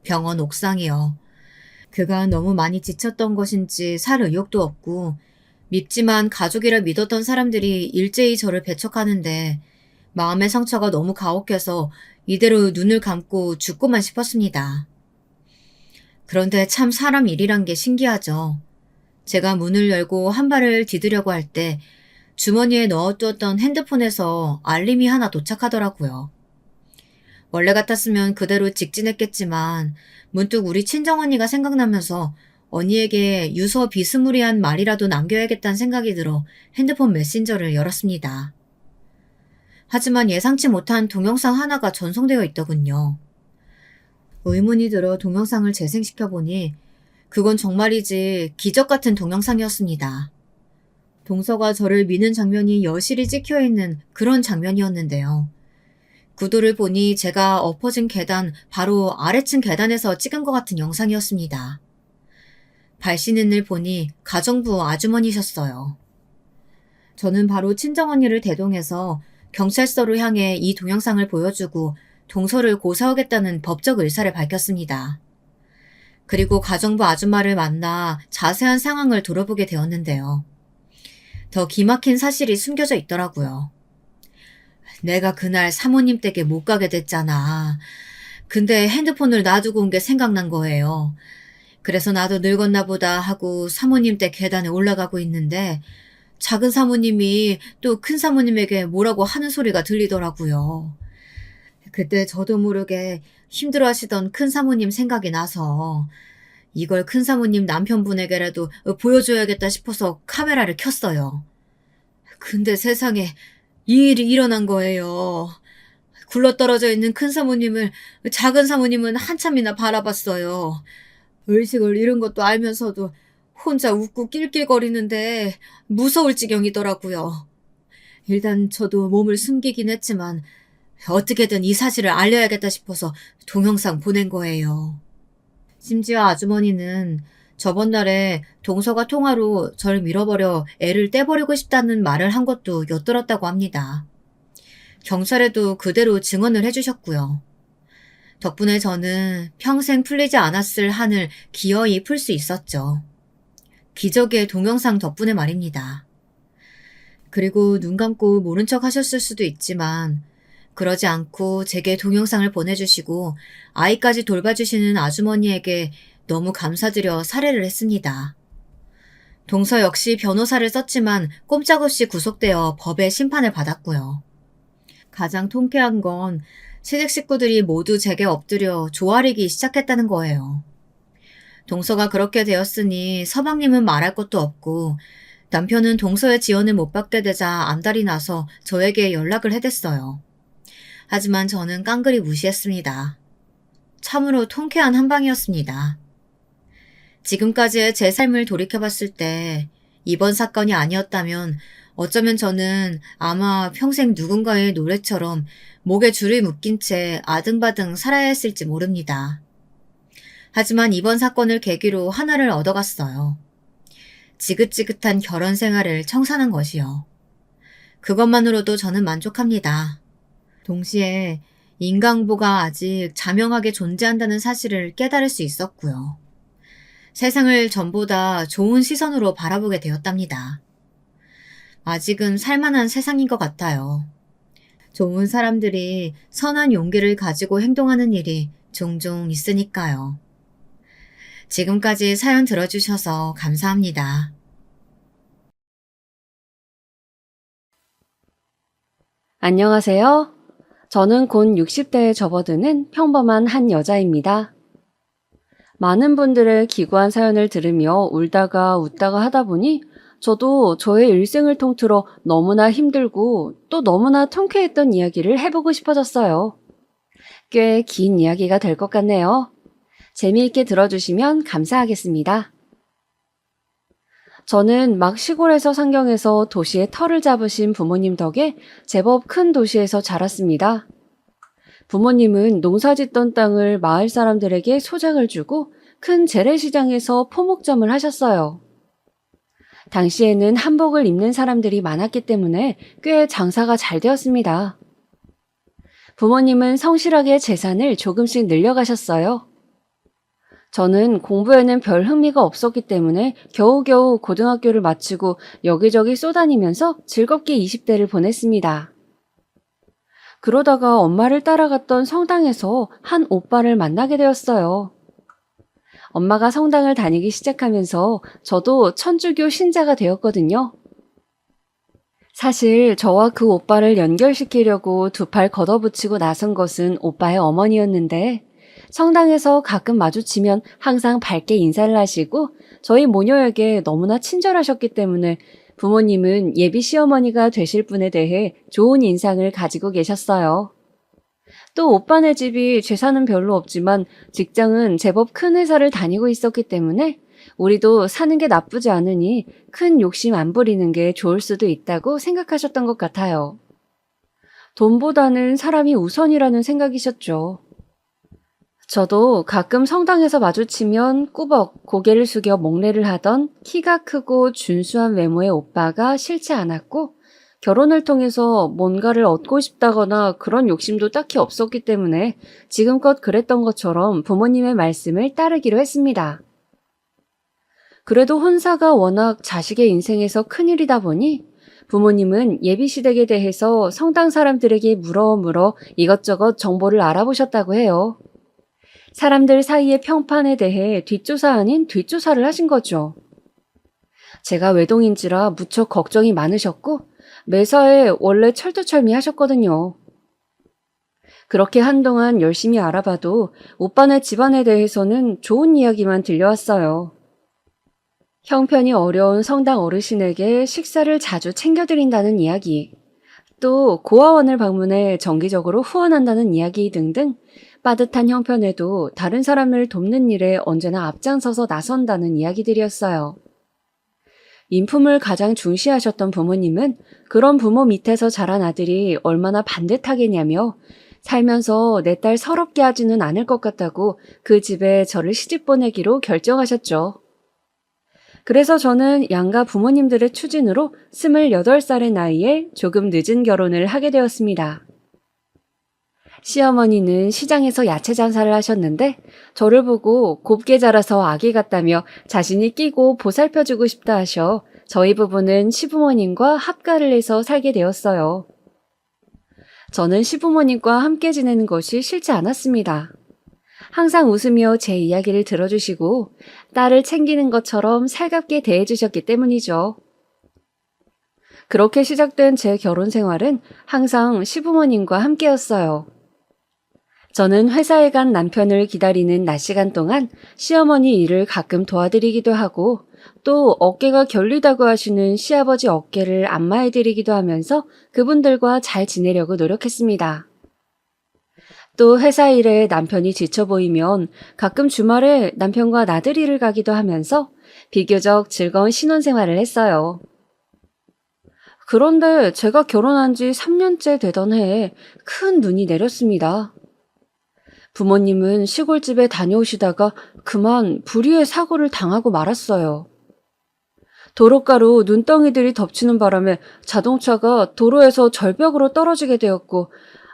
병원 옥상이요. 그간 너무 많이 지쳤던 것인지 살 의욕도 없고 밉지만 가족이라 믿었던 사람들이 일제히 저를 배척하는데 마음의 상처가 너무 가혹해서 이대로 눈을 감고 죽고만 싶었습니다. 그런데 참 사람 일이란 게 신기하죠. 제가 문을 열고 한 발을 디디려고 할 때 주머니에 넣어두었던 핸드폰에서 알림이 하나 도착하더라고요. 원래 같았으면 그대로 직진했겠지만 문득 우리 친정언니가 생각나면서 언니에게 유서 비스무리한 말이라도 남겨야겠다는 생각이 들어 핸드폰 메신저를 열었습니다. 하지만 예상치 못한 동영상 하나가 전송되어 있더군요. 의문이 들어 동영상을 재생시켜보니 그건 정말이지 기적 같은 동영상이었습니다. 동서가 저를 미는 장면이 여실히 찍혀있는 그런 장면이었는데요. 구도를 보니 제가 엎어진 계단 바로 아래층 계단에서 찍은 것 같은 영상이었습니다. 발신인을 보니 가정부 아주머니셨어요. 저는 바로 친정언니를 대동해서 경찰서로 향해 이 동영상을 보여주고 동서를 고소하겠다는 법적 의사를 밝혔습니다. 그리고 가정부 아줌마를 만나 자세한 상황을 들어보게 되었는데요. 더 기막힌 사실이 숨겨져 있더라고요. 내가 그날 사모님 댁에 못 가게 됐잖아. 근데 핸드폰을 놔두고 온 게 생각난 거예요. 그래서 나도 늙었나 보다 하고 사모님 댁 계단에 올라가고 있는데 작은 사모님이 또 큰 사모님에게 뭐라고 하는 소리가 들리더라고요. 그때 저도 모르게 힘들어하시던 큰 사모님 생각이 나서 이걸 큰 사모님 남편분에게라도 보여줘야겠다 싶어서 카메라를 켰어요. 근데 세상에 이 일이 일어난 거예요. 굴러떨어져 있는 큰 사모님을 작은 사모님은 한참이나 바라봤어요. 의식을 잃은 것도 알면서도 혼자 웃고 낄낄거리는데 무서울 지경이더라고요. 일단 저도 몸을 숨기긴 했지만 어떻게든 이 사실을 알려야겠다 싶어서 동영상 보낸 거예요. 심지어 아주머니는 저번 달에 동서가 통화로 절 밀어버려 애를 떼버리고 싶다는 말을 한 것도 엿들었다고 합니다. 경찰에도 그대로 증언을 해주셨고요. 덕분에 저는 평생 풀리지 않았을 한을 기어이 풀 수 있었죠. 기적의 동영상 덕분에 말입니다. 그리고 눈 감고 모른 척 하셨을 수도 있지만 그러지 않고 제게 동영상을 보내주시고 아이까지 돌봐주시는 아주머니에게 너무 감사드려 살해를 했습니다. 동서 역시 변호사를 썼지만 꼼짝없이 구속되어 법의 심판을 받았고요. 가장 통쾌한 건 시댁 식구들이 모두 제게 엎드려 조아리기 시작했다는 거예요. 동서가 그렇게 되었으니 서방님은 말할 것도 없고 남편은 동서의 지원을 못 받게 되자 안달이 나서 저에게 연락을 해댔어요. 하지만 저는 깡그리 무시했습니다. 참으로 통쾌한 한방이었습니다. 지금까지의 제 삶을 돌이켜봤을 때 이번 사건이 아니었다면 어쩌면 저는 아마 평생 누군가의 노래처럼 목에 줄을 묶인 채 아등바등 살아야 했을지 모릅니다. 하지만 이번 사건을 계기로 하나를 얻어갔어요. 지긋지긋한 결혼 생활을 청산한 것이요. 그것만으로도 저는 만족합니다. 동시에 인간보가 아직 자명하게 존재한다는 사실을 깨달을 수 있었고요. 세상을 전보다 좋은 시선으로 바라보게 되었답니다. 아직은 살만한 세상인 것 같아요. 좋은 사람들이 선한 용기를 가지고 행동하는 일이 종종 있으니까요. 지금까지 사연 들어주셔서 감사합니다. 안녕하세요. 저는 곧 60대에 접어드는 평범한 한 여자입니다. 많은 분들의 기구한 사연을 들으며 울다가 웃다가 하다 보니 저도 저의 일생을 통틀어 너무나 힘들고 또 너무나 통쾌했던 이야기를 해보고 싶어졌어요. 꽤 긴 이야기가 될 것 같네요. 재미있게 들어주시면 감사하겠습니다. 저는 막 시골에서 상경해서 도시에 터를 잡으신 부모님 덕에 제법 큰 도시에서 자랐습니다. 부모님은 농사짓던 땅을 마을 사람들에게 소작을 주고 큰 재래시장에서 포목점을 하셨어요. 당시에는 한복을 입는 사람들이 많았기 때문에 꽤 장사가 잘 되었습니다. 부모님은 성실하게 재산을 조금씩 늘려가셨어요. 저는 공부에는 별 흥미가 없었기 때문에 겨우겨우 고등학교를 마치고 여기저기 쏘다니면서 즐겁게 20대를 보냈습니다. 그러다가 엄마를 따라갔던 성당에서 한 오빠를 만나게 되었어요. 엄마가 성당을 다니기 시작하면서 저도 천주교 신자가 되었거든요. 사실 저와 그 오빠를 연결시키려고 두 팔 걷어붙이고 나선 것은 오빠의 어머니였는데 성당에서 가끔 마주치면 항상 밝게 인사를 하시고 저희 모녀에게 너무나 친절하셨기 때문에 부모님은 예비 시어머니가 되실 분에 대해 좋은 인상을 가지고 계셨어요. 또 오빠네 집이 재산은 별로 없지만 직장은 제법 큰 회사를 다니고 있었기 때문에 우리도 사는 게 나쁘지 않으니 큰 욕심 안 부리는 게 좋을 수도 있다고 생각하셨던 것 같아요. 돈보다는 사람이 우선이라는 생각이셨죠. 저도 가끔 성당에서 마주치면 꾸벅 고개를 숙여 목례를 하던 키가 크고 준수한 외모의 오빠가 싫지 않았고 결혼을 통해서 뭔가를 얻고 싶다거나 그런 욕심도 딱히 없었기 때문에 지금껏 그랬던 것처럼 부모님의 말씀을 따르기로 했습니다. 그래도 혼사가 워낙 자식의 인생에서 큰일이다 보니 부모님은 예비시댁에 대해서 성당 사람들에게 물어 이것저것 정보를 알아보셨다고 해요. 사람들 사이의 평판에 대해 뒷조사 아닌 뒷조사를 하신 거죠. 제가 외동인지라 무척 걱정이 많으셨고 매사에 원래 철두철미 하셨거든요. 그렇게 한동안 열심히 알아봐도 오빠네 집안에 대해서는 좋은 이야기만 들려왔어요. 형편이 어려운 성당 어르신에게 식사를 자주 챙겨드린다는 이야기, 또 고아원을 방문해 정기적으로 후원한다는 이야기 등등 빠듯한 형편에도 다른 사람을 돕는 일에 언제나 앞장서서 나선다는 이야기들이었어요. 인품을 가장 중시하셨던 부모님은 그런 부모 밑에서 자란 아들이 얼마나 반듯하겠냐며 살면서 내 딸 서럽게 하지는 않을 것 같다고 그 집에 저를 시집 보내기로 결정하셨죠. 그래서 저는 양가 부모님들의 추진으로 28살의 나이에 조금 늦은 결혼을 하게 되었습니다. 시어머니는 시장에서 야채 장사를 하셨는데 저를 보고 곱게 자라서 아기 같다며 자신이 끼고 보살펴주고 싶다 하셔 저희 부부는 시부모님과 합가를 해서 살게 되었어요. 저는 시부모님과 함께 지내는 것이 싫지 않았습니다. 항상 웃으며 제 이야기를 들어주시고 딸을 챙기는 것처럼 살갑게 대해주셨기 때문이죠. 그렇게 시작된 제 결혼 생활은 항상 시부모님과 함께였어요. 저는 회사에 간 남편을 기다리는 낮 시간 동안 시어머니 일을 가끔 도와드리기도 하고 또 어깨가 결리다고 하시는 시아버지 어깨를 안마해드리기도 하면서 그분들과 잘 지내려고 노력했습니다. 또 회사 일에 남편이 지쳐 보이면 가끔 주말에 남편과 나들이를 가기도 하면서 비교적 즐거운 신혼생활을 했어요. 그런데 제가 결혼한 지 3년째 되던 해에 큰 눈이 내렸습니다. 부모님은 시골집에 다녀오시다가 그만 불의의 사고를 당하고 말았어요. 도로가로 눈덩이들이 덮치는 바람에 자동차가 도로에서 절벽으로 떨어지게 되었고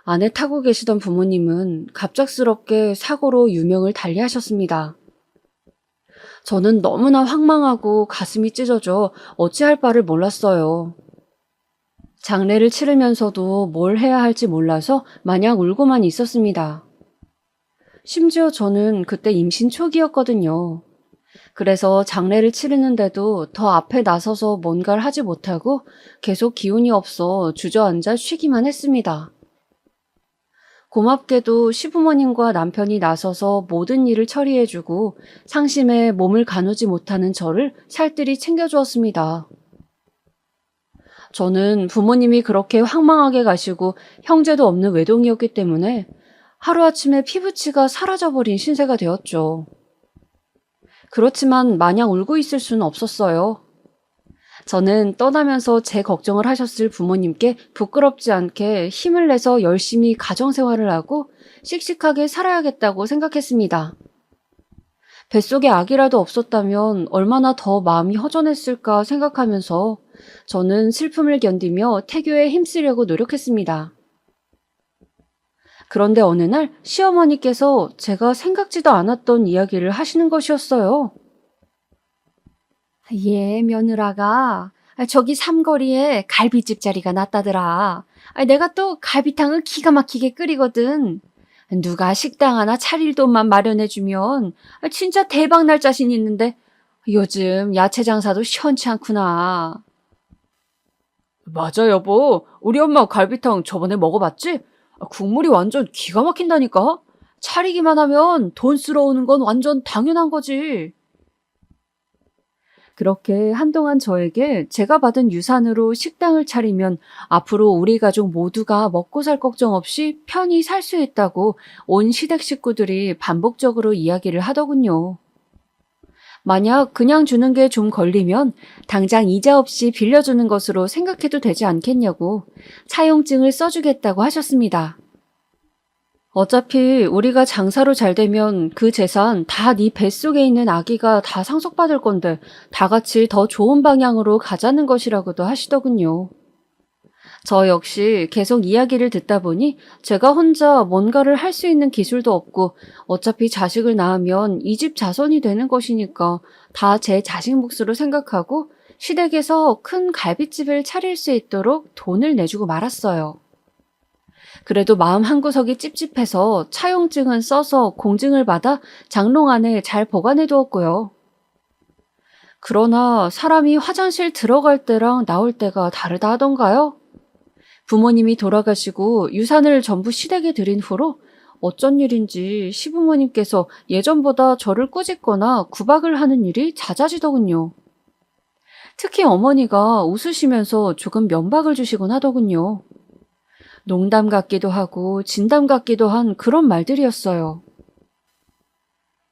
안에 타고 계시던 부모님은 갑작스럽게 사고로 유명을 달리하셨습니다. 저는 너무나 황망하고 가슴이 찢어져 어찌할 바를 몰랐어요. 장례를 치르면서도 뭘 해야 할지 몰라서 마냥 울고만 있었습니다. 심지어 저는 그때 임신 초기였거든요. 그래서 장례를 치르는데도 더 앞에 나서서 뭔가를 하지 못하고 계속 기운이 없어 주저앉아 쉬기만 했습니다. 고맙게도 시부모님과 남편이 나서서 모든 일을 처리해주고 상심에 몸을 가누지 못하는 저를 살뜰히 챙겨주었습니다. 저는 부모님이 그렇게 황망하게 가시고 형제도 없는 외동이었기 때문에 하루아침에 피부치가 사라져버린 신세가 되었죠. 그렇지만 마냥 울고 있을 수는 없었어요. 저는 떠나면서 제 걱정을 하셨을 부모님께 부끄럽지 않게 힘을 내서 열심히 가정생활을 하고 씩씩하게 살아야겠다고 생각했습니다. 뱃속에 아기라도 없었다면 얼마나 더 마음이 허전했을까 생각하면서 저는 슬픔을 견디며 태교에 힘쓰려고 노력했습니다. 그런데 어느 날 시어머니께서 제가 생각지도 않았던 이야기를 하시는 것이었어요. 예, 며느라가 저기 삼거리에 갈비집 자리가 났다더라. 내가 또 갈비탕을 기가 막히게 끓이거든. 누가 식당 하나 차릴 돈만 마련해주면 진짜 대박 날 자신 있는데 요즘 야채 장사도 시원치 않구나. 맞아, 여보. 우리 엄마 갈비탕 저번에 먹어봤지? 국물이 완전 기가 막힌다니까? 차리기만 하면 돈 쓸어오는 건 완전 당연한 거지. 그렇게 한동안 저에게 제가 받은 유산으로 식당을 차리면 앞으로 우리 가족 모두가 먹고 살 걱정 없이 편히 살 수 있다고 온 시댁 식구들이 반복적으로 이야기를 하더군요. 만약 그냥 주는 게 좀 걸리면 당장 이자 없이 빌려주는 것으로 생각해도 되지 않겠냐고 차용증을 써주겠다고 하셨습니다. 어차피 우리가 장사로 잘 되면 그 재산 다 네 뱃속에 있는 아기가 다 상속받을 건데 다 같이 더 좋은 방향으로 가자는 것이라고도 하시더군요. 저 역시 계속 이야기를 듣다 보니 제가 혼자 뭔가를 할 수 있는 기술도 없고 어차피 자식을 낳으면 이 집 자손이 되는 것이니까 다 제 자식 몫으로 생각하고 시댁에서 큰 갈빗집을 차릴 수 있도록 돈을 내주고 말았어요. 그래도 마음 한구석이 찝찝해서 차용증은 써서 공증을 받아 장롱 안에 잘 보관해 두었고요. 그러나 사람이 화장실 들어갈 때랑 나올 때가 다르다 하던가요? 부모님이 돌아가시고 유산을 전부 시댁에 드린 후로 어쩐 일인지 시부모님께서 예전보다 저를 꾸짖거나 구박을 하는 일이 잦아지더군요. 특히 어머니가 웃으시면서 조금 면박을 주시곤 하더군요. 농담 같기도 하고 진담 같기도 한 그런 말들이었어요.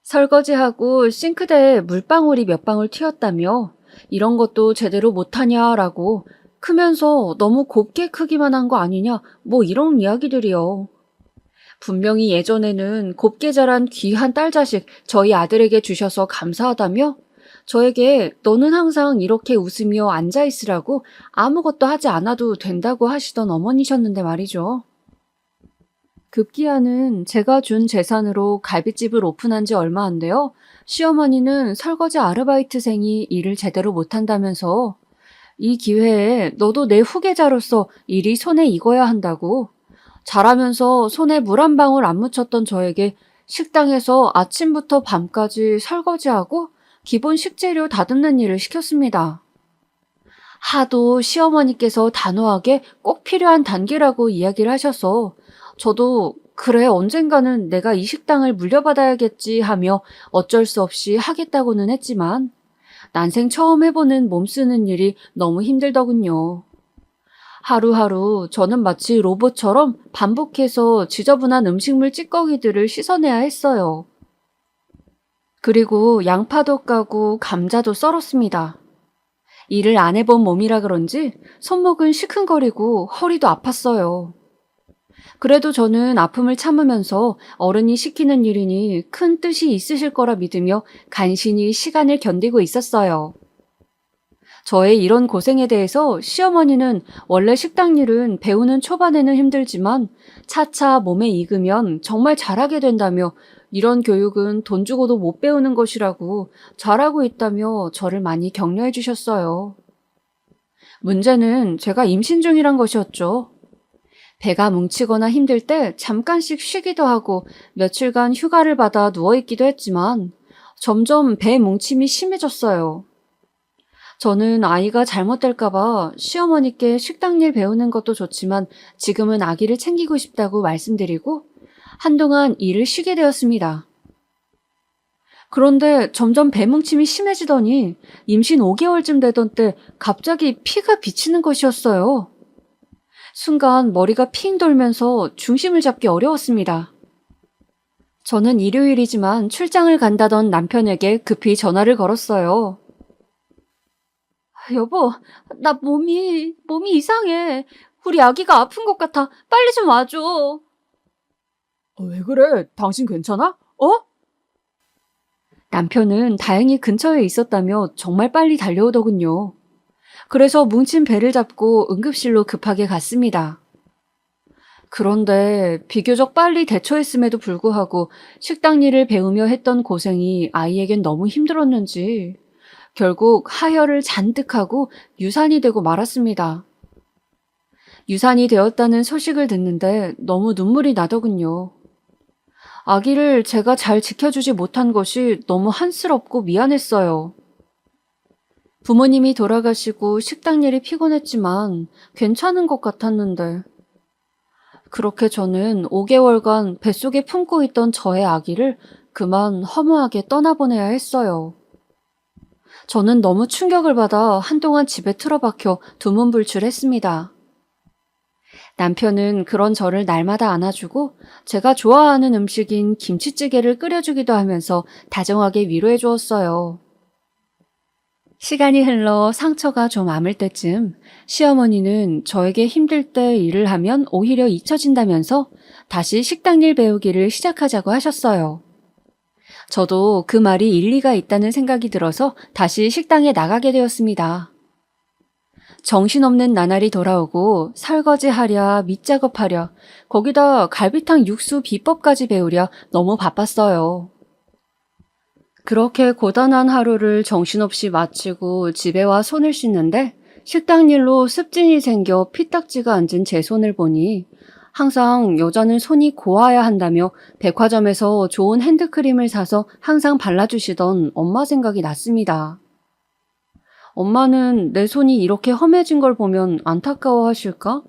설거지하고 싱크대에 물방울이 몇 방울 튀었다며 이런 것도 제대로 못하냐라고 크면서 너무 곱게 크기만 한 거 아니냐 뭐 이런 이야기들이요. 분명히 예전에는 곱게 자란 귀한 딸 자식 저희 아들에게 주셔서 감사하다며 저에게 너는 항상 이렇게 웃으며 앉아있으라고 아무것도 하지 않아도 된다고 하시던 어머니셨는데 말이죠. 급기야는 제가 준 재산으로 갈빗집을 오픈한 지 얼마 안 돼요. 시어머니는 설거지 아르바이트생이 일을 제대로 못한다면서 이 기회에 너도 내 후계자로서 일이 손에 익어야 한다고 잘하면서 손에 물 한 방울 안 묻혔던 저에게 식당에서 아침부터 밤까지 설거지하고 기본 식재료 다듬는 일을 시켰습니다. 하도 시어머니께서 단호하게 꼭 필요한 단계라고 이야기를 하셔서 저도 그래 언젠가는 내가 이 식당을 물려받아야겠지 하며 어쩔 수 없이 하겠다고는 했지만 난생 처음 해보는 몸 쓰는 일이 너무 힘들더군요. 하루하루 저는 마치 로봇처럼 반복해서 지저분한 음식물 찌꺼기들을 씻어내야 했어요. 그리고 양파도 까고 감자도 썰었습니다. 일을 안 해본 몸이라 그런지 손목은 시큰거리고 허리도 아팠어요. 그래도 저는 아픔을 참으면서 어른이 시키는 일이니 큰 뜻이 있으실 거라 믿으며 간신히 시간을 견디고 있었어요. 저의 이런 고생에 대해서 시어머니는 원래 식당 일은 배우는 초반에는 힘들지만 차차 몸에 익으면 정말 잘하게 된다며 이런 교육은 돈 주고도 못 배우는 것이라고 잘하고 있다며 저를 많이 격려해 주셨어요. 문제는 제가 임신 중이란 것이었죠. 배가 뭉치거나 힘들 때 잠깐씩 쉬기도 하고 며칠간 휴가를 받아 누워있기도 했지만 점점 배 뭉침이 심해졌어요. 저는 아이가 잘못될까봐 시어머니께 식당 일 배우는 것도 좋지만 지금은 아기를 챙기고 싶다고 말씀드리고 한동안 일을 쉬게 되었습니다. 그런데 점점 배뭉침이 심해지더니 임신 5개월쯤 되던 때 갑자기 피가 비치는 것이었어요. 순간 머리가 핑 돌면서 중심을 잡기 어려웠습니다. 저는 일요일이지만 출장을 간다던 남편에게 급히 전화를 걸었어요. 여보, 나 몸이 이상해. 우리 아기가 아픈 것 같아. 빨리 좀 와줘. 왜 그래? 당신 괜찮아? 남편은 다행히 근처에 있었다며 정말 빨리 달려오더군요. 그래서 뭉친 배를 잡고 응급실로 급하게 갔습니다. 그런데 비교적 빨리 대처했음에도 불구하고 식당 일을 배우며 했던 고생이 아이에겐 너무 힘들었는지 결국 하혈을 잔뜩 하고 유산이 되고 말았습니다. 유산이 되었다는 소식을 듣는데 너무 눈물이 나더군요. 아기를 제가 잘 지켜주지 못한 것이 너무 한스럽고 미안했어요. 부모님이 돌아가시고 식당 일이 피곤했지만 괜찮은 것 같았는데 그렇게 저는 5개월간 뱃속에 품고 있던 저의 아기를 그만 허무하게 떠나보내야 했어요. 저는 너무 충격을 받아 한동안 집에 틀어박혀 두문불출했습니다. 남편은 그런 저를 날마다 안아주고 제가 좋아하는 음식인 김치찌개를 끓여주기도 하면서 다정하게 위로해 주었어요. 시간이 흘러 상처가 좀 아물 때쯤 시어머니는 저에게 힘들 때 일을 하면 오히려 잊혀진다면서 다시 식당 일 배우기를 시작하자고 하셨어요. 저도 그 말이 일리가 있다는 생각이 들어서 다시 식당에 나가게 되었습니다. 정신없는 나날이 돌아오고 설거지하랴 밑작업하랴 거기다 갈비탕 육수 비법까지 배우랴 너무 바빴어요. 그렇게 고단한 하루를 정신없이 마치고 집에 와 손을 씻는데 식당 일로 습진이 생겨 피딱지가 앉은 제 손을 보니 항상 여자는 손이 고와야 한다며 백화점에서 좋은 핸드크림을 사서 항상 발라주시던 엄마 생각이 났습니다. 엄마는 내 손이 이렇게 험해진 걸 보면 안타까워 하실까?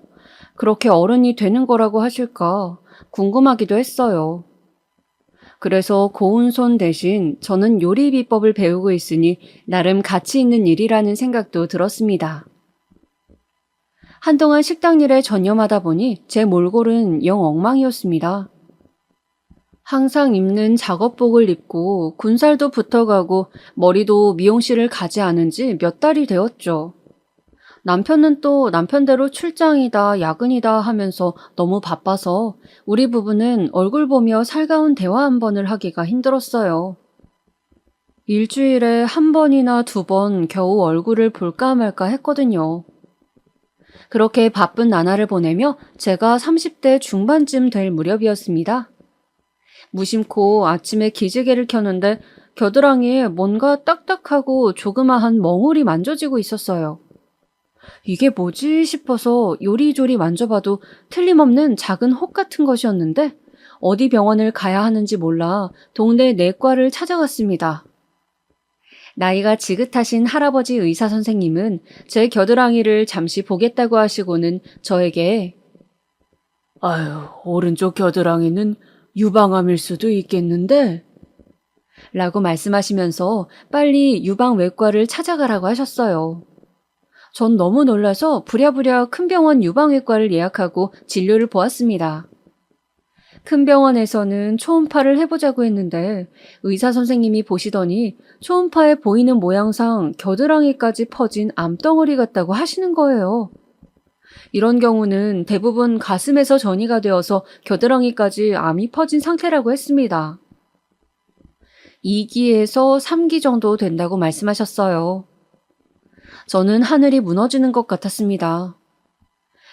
그렇게 어른이 되는 거라고 하실까? 궁금하기도 했어요. 그래서 고운 손 대신 저는 요리 비법을 배우고 있으니 나름 가치 있는 일이라는 생각도 들었습니다. 한동안 식당 일에 전념하다 보니 제 몰골은 영 엉망이었습니다. 항상 입는 작업복을 입고 군살도 붙어가고 머리도 미용실을 가지 않은 지 몇 달이 되었죠. 남편은 또 남편대로 출장이다 야근이다 하면서 너무 바빠서 우리 부부는 얼굴 보며 살가운 대화 한 번을 하기가 힘들었어요. 일주일에 한 번이나 2번 겨우 얼굴을 볼까 말까 했거든요. 그렇게 바쁜 나날을 보내며 제가 30대 중반쯤 될 무렵이었습니다. 무심코 아침에 기지개를 켰는데 겨드랑이에 뭔가 딱딱하고 조그마한 멍울이 만져지고 있었어요. 이게 뭐지 싶어서 요리조리 만져봐도 틀림없는 작은 혹 같은 것이었는데 어디 병원을 가야 하는지 몰라 동네 내과를 찾아갔습니다. 나이가 지긋하신 할아버지 의사 선생님은 제 겨드랑이를 잠시 보겠다고 하시고는 저에게 아유, 오른쪽 겨드랑이는 유방암일 수도 있겠는데? 라고 말씀하시면서 빨리 유방외과를 찾아가라고 하셨어요. 전 너무 놀라서 부랴부랴 큰 병원 유방외과를 예약하고 진료를 보았습니다. 큰 병원에서는 초음파를 해보자고 했는데 의사 선생님이 보시더니 초음파에 보이는 모양상 겨드랑이까지 퍼진 암덩어리 같다고 하시는 거예요. 이런 경우는 대부분 가슴에서 전이가 되어서 겨드랑이까지 암이 퍼진 상태라고 했습니다. 2기에서 3기 정도 된다고 말씀하셨어요. 저는 하늘이 무너지는 것 같았습니다.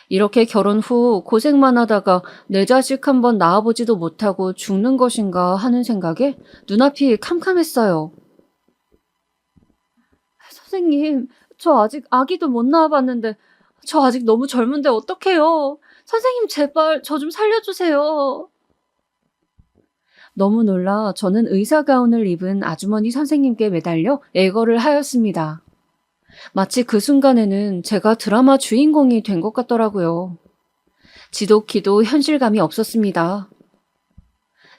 이렇게 결혼 후 고생만 하다가 내 자식 한번 낳아보지도 못하고 죽는 것인가 하는 생각에 눈앞이 캄캄했어요. 선생님, 저 아직 아기도 못 낳아봤는데 저 아직 너무 젊은데 어떡해요? 선생님 제발 저 좀 살려주세요. 너무 놀라 저는 의사 가운을 입은 아주머니 선생님께 매달려 애걸을 하였습니다. 마치 그 순간에는 제가 드라마 주인공이 된 것 같더라고요. 지독히도 현실감이 없었습니다.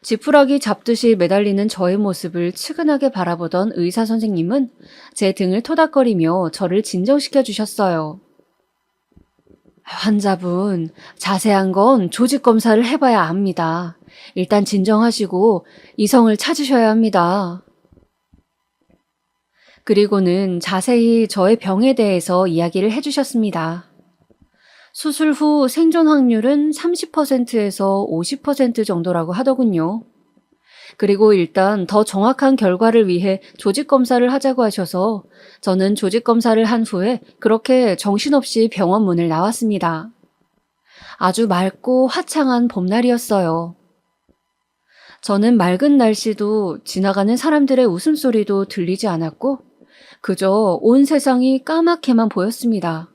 지푸라기 잡듯이 매달리는 저의 모습을 측은하게 바라보던 의사 선생님은 제 등을 토닥거리며 저를 진정시켜 주셨어요. 환자분, 자세한 건 조직 검사를 해봐야 압니다. 일단 진정하시고 이성을 찾으셔야 합니다. 그리고는 자세히 저의 병에 대해서 이야기를 해주셨습니다. 수술 후 생존 확률은 30%에서 50% 정도라고 하더군요. 그리고 일단 더 정확한 결과를 위해 조직검사를 하자고 하셔서 저는 조직검사를 한 후에 그렇게 정신없이 병원 문을 나왔습니다. 아주 맑고 화창한 봄날이었어요. 저는 맑은 날씨도 지나가는 사람들의 웃음소리도 들리지 않았고 그저 온 세상이 까맣게만 보였습니다.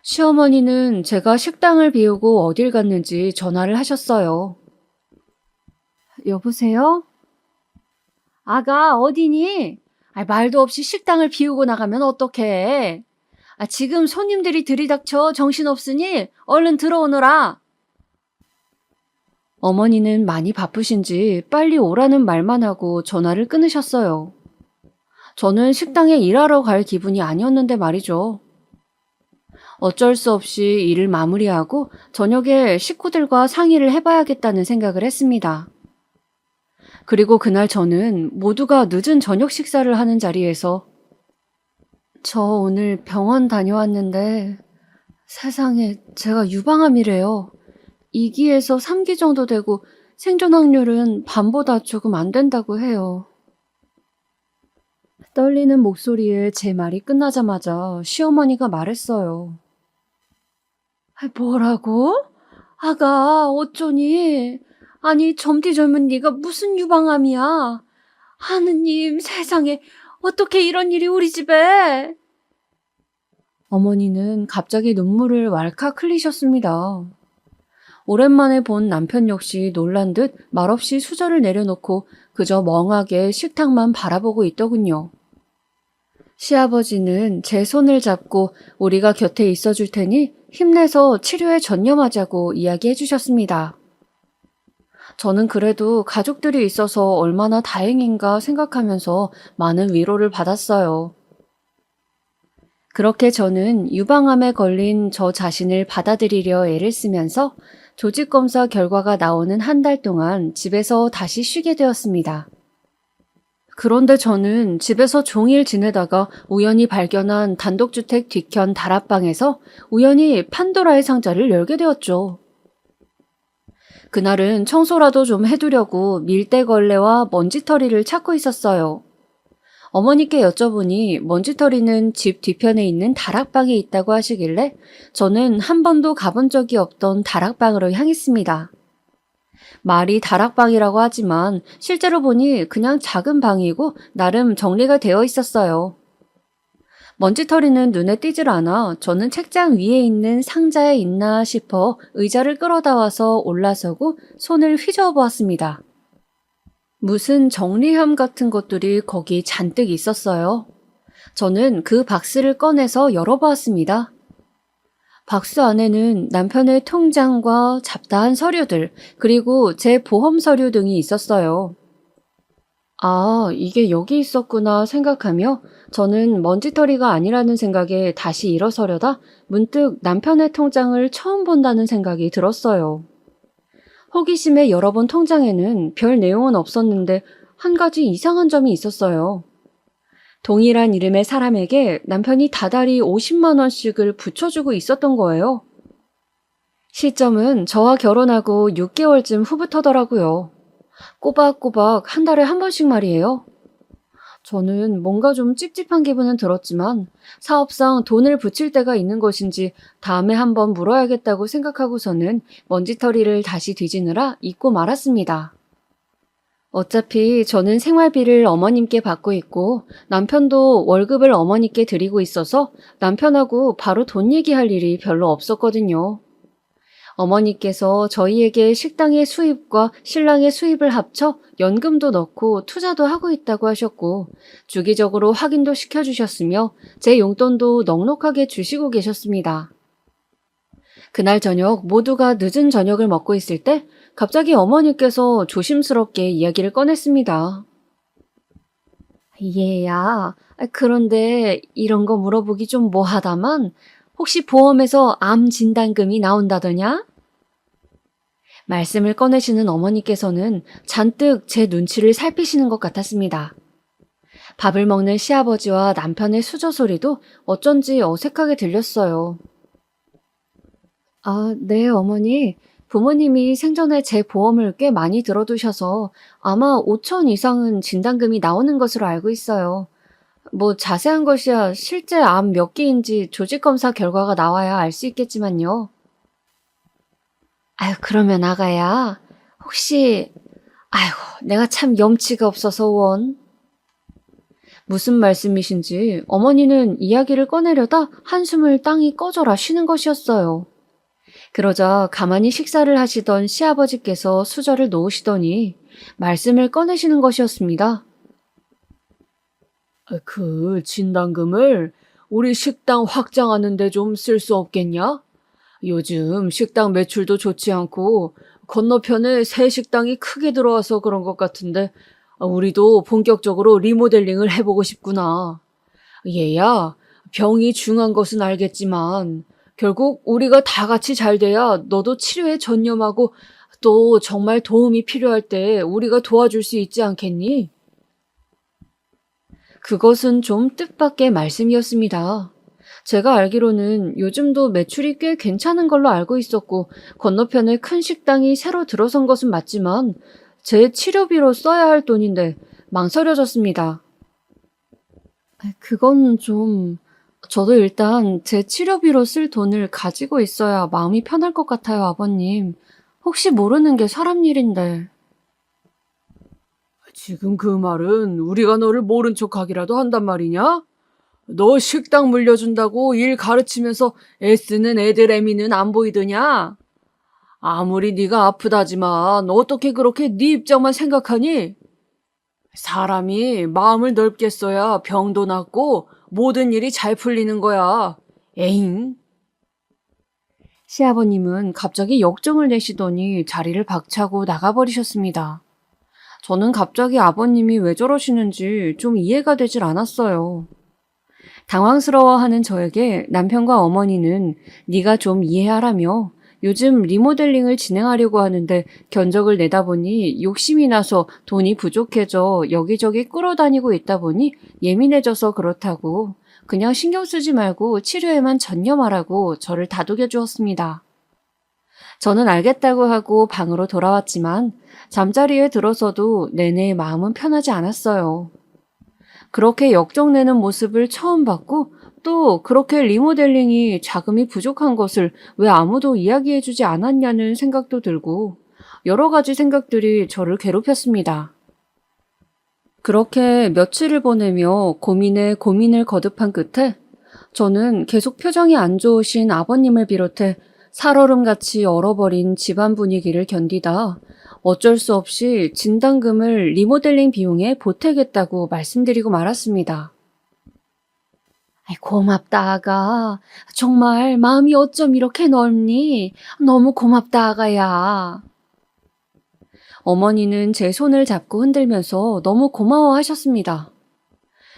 시어머니는 제가 식당을 비우고 어딜 갔는지 전화를 하셨어요. 여보세요? 아가 어디니? 말도 없이 식당을 비우고 나가면 어떡해. 지금 손님들이 들이닥쳐 정신없으니 얼른 들어오너라. 어머니는 많이 바쁘신지 빨리 오라는 말만 하고 전화를 끊으셨어요. 저는 식당에 일하러 갈 기분이 아니었는데 말이죠. 어쩔 수 없이 일을 마무리하고 저녁에 식구들과 상의를 해봐야겠다는 생각을 했습니다. 그리고 그날 저는 모두가 늦은 저녁 식사를 하는 자리에서 저 오늘 병원 다녀왔는데 세상에 제가 유방암이래요. 2기에서 3기 정도 되고 생존 확률은 반보다 조금 안 된다고 해요. 떨리는 목소리에 제 말이 끝나자마자 시어머니가 말했어요. 뭐라고? 아가 어쩌니? 아니 젊디 젊은 네가 무슨 유방암이야? 하느님 세상에 어떻게 이런 일이 우리 집에? 어머니는 갑자기 눈물을 왈칵 흘리셨습니다. 오랜만에 본 남편 역시 놀란 듯 말없이 수저를 내려놓고 그저 멍하게 식탁만 바라보고 있더군요. 시아버지는 제 손을 잡고 우리가 곁에 있어줄 테니 힘내서 치료에 전념하자고 이야기해 주셨습니다. 저는 그래도 가족들이 있어서 얼마나 다행인가 생각하면서 많은 위로를 받았어요. 그렇게 저는 유방암에 걸린 저 자신을 받아들이려 애를 쓰면서 조직검사 결과가 나오는 한 달 동안 집에서 다시 쉬게 되었습니다. 그런데 저는 집에서 종일 지내다가 우연히 발견한 단독주택 뒤편 다락방에서 우연히 판도라의 상자를 열게 되었죠. 그날은 청소라도 좀 해두려고 밀대걸레와 먼지털이를 찾고 있었어요. 어머니께 여쭤보니 먼지털이는 집 뒤편에 있는 다락방에 있다고 하시길래 저는 한 번도 가본 적이 없던 다락방으로 향했습니다. 말이 다락방이라고 하지만 실제로 보니 그냥 작은 방이고 나름 정리가 되어 있었어요. 먼지털이는 눈에 띄질 않아 저는 책장 위에 있는 상자에 있나 싶어 의자를 끌어다 와서 올라서고 손을 휘저어 보았습니다. 무슨 정리함 같은 것들이 거기 잔뜩 있었어요. 저는 그 박스를 꺼내서 열어보았습니다. 박스 안에는 남편의 통장과 잡다한 서류들, 그리고 제 보험 서류 등이 있었어요. 아, 이게 여기 있었구나 생각하며 저는 먼지털이가 아니라는 생각에 다시 일어서려다 문득 남편의 통장을 처음 본다는 생각이 들었어요. 호기심에 열어본 통장에는 별 내용은 없었는데 한 가지 이상한 점이 있었어요. 동일한 이름의 사람에게 남편이 다달이 50만 원씩을 붙여주고 있었던 거예요. 시점은 저와 결혼하고 6개월쯤 후부터더라고요. 꼬박꼬박 한 달에 한 번씩 말이에요. 저는 뭔가 좀 찝찝한 기분은 들었지만 사업상 돈을 붙일 때가 있는 것인지 다음에 한번 물어야겠다고 생각하고서는 먼지털이를 다시 뒤지느라 잊고 말았습니다. 어차피 저는 생활비를 어머님께 받고 있고 남편도 월급을 어머니께 드리고 있어서 남편하고 바로 돈 얘기할 일이 별로 없었거든요. 어머니께서 저희에게 식당의 수입과 신랑의 수입을 합쳐 연금도 넣고 투자도 하고 있다고 하셨고 주기적으로 확인도 시켜주셨으며 제 용돈도 넉넉하게 주시고 계셨습니다. 그날 저녁 모두가 늦은 저녁을 먹고 있을 때 갑자기 어머니께서 조심스럽게 이야기를 꺼냈습니다. 얘야, 그런데 이런 거 물어보기 좀 뭐하다만 혹시 보험에서 암 진단금이 나온다더냐? 말씀을 꺼내시는 어머니께서는 잔뜩 제 눈치를 살피시는 것 같았습니다. 밥을 먹는 시아버지와 남편의 수저 소리도 어쩐지 어색하게 들렸어요. 아, 네, 어머니. 부모님이 생전에 제 보험을 꽤 많이 들어두셔서 아마 5천 이상은 진단금이 나오는 것으로 알고 있어요. 뭐 자세한 것이야 실제 암 몇 개인지 조직검사 결과가 나와야 알 수 있겠지만요. 아유, 그러면 아가야, 혹시, 아이고, 내가 참 염치가 없어서 원. 무슨 말씀이신지 어머니는 이야기를 꺼내려다 한숨을 땅이 꺼져라 쉬는 것이었어요. 그러자 가만히 식사를 하시던 시아버지께서 수저를 놓으시더니 말씀을 꺼내시는 것이었습니다. 그 진단금을 우리 식당 확장하는 데 좀 쓸 수 없겠냐? 요즘 식당 매출도 좋지 않고 건너편에 새 식당이 크게 들어와서 그런 것 같은데 우리도 본격적으로 리모델링을 해보고 싶구나. 얘야, 병이 중한 것은 알겠지만 결국 우리가 다 같이 잘 돼야 너도 치료에 전념하고 또 정말 도움이 필요할 때 우리가 도와줄 수 있지 않겠니? 그것은 좀 뜻밖의 말씀이었습니다. 제가 알기로는 요즘도 매출이 꽤 괜찮은 걸로 알고 있었고 건너편에 큰 식당이 새로 들어선 것은 맞지만 제 치료비로 써야 할 돈인데 망설여졌습니다. 그건 좀... 저도 일단 제 치료비로 쓸 돈을 가지고 있어야 마음이 편할 것 같아요, 아버님. 혹시 모르는 게 사람 일인데. 지금 그 말은 우리가 너를 모른 척하기라도 한단 말이냐? 너 식당 물려준다고 일 가르치면서 애쓰는 애들 애미는 안 보이더냐? 아무리 네가 아프다지만 어떻게 그렇게 네 입장만 생각하니? 사람이 마음을 넓게 써야 병도 낫고 모든 일이 잘 풀리는 거야. 에잉? 시아버님은 갑자기 역정을 내시더니 자리를 박차고 나가버리셨습니다. 저는 갑자기 아버님이 왜 저러시는지 좀 이해가 되질 않았어요. 당황스러워하는 저에게 남편과 어머니는 네가 좀 이해하라며 요즘 리모델링을 진행하려고 하는데 견적을 내다 보니 욕심이 나서 돈이 부족해져 여기저기 끌어다니고 있다 보니 예민해져서 그렇다고 그냥 신경 쓰지 말고 치료에만 전념하라고 저를 다독여 주었습니다. 저는 알겠다고 하고 방으로 돌아왔지만 잠자리에 들어서도 내내 마음은 편하지 않았어요. 그렇게 역정내는 모습을 처음 봤고 또 그렇게 리모델링이 자금이 부족한 것을 왜 아무도 이야기해주지 않았냐는 생각도 들고 여러 가지 생각들이 저를 괴롭혔습니다. 그렇게 며칠을 보내며 고민에 고민을 거듭한 끝에 저는 계속 표정이 안 좋으신 아버님을 비롯해 살얼음같이 얼어버린 집안 분위기를 견디다 어쩔 수 없이 진단금을 리모델링 비용에 보태겠다고 말씀드리고 말았습니다. 고맙다, 아가. 정말 마음이 어쩜 이렇게 넓니? 너무 고맙다, 아가야. 어머니는 제 손을 잡고 흔들면서 너무 고마워하셨습니다.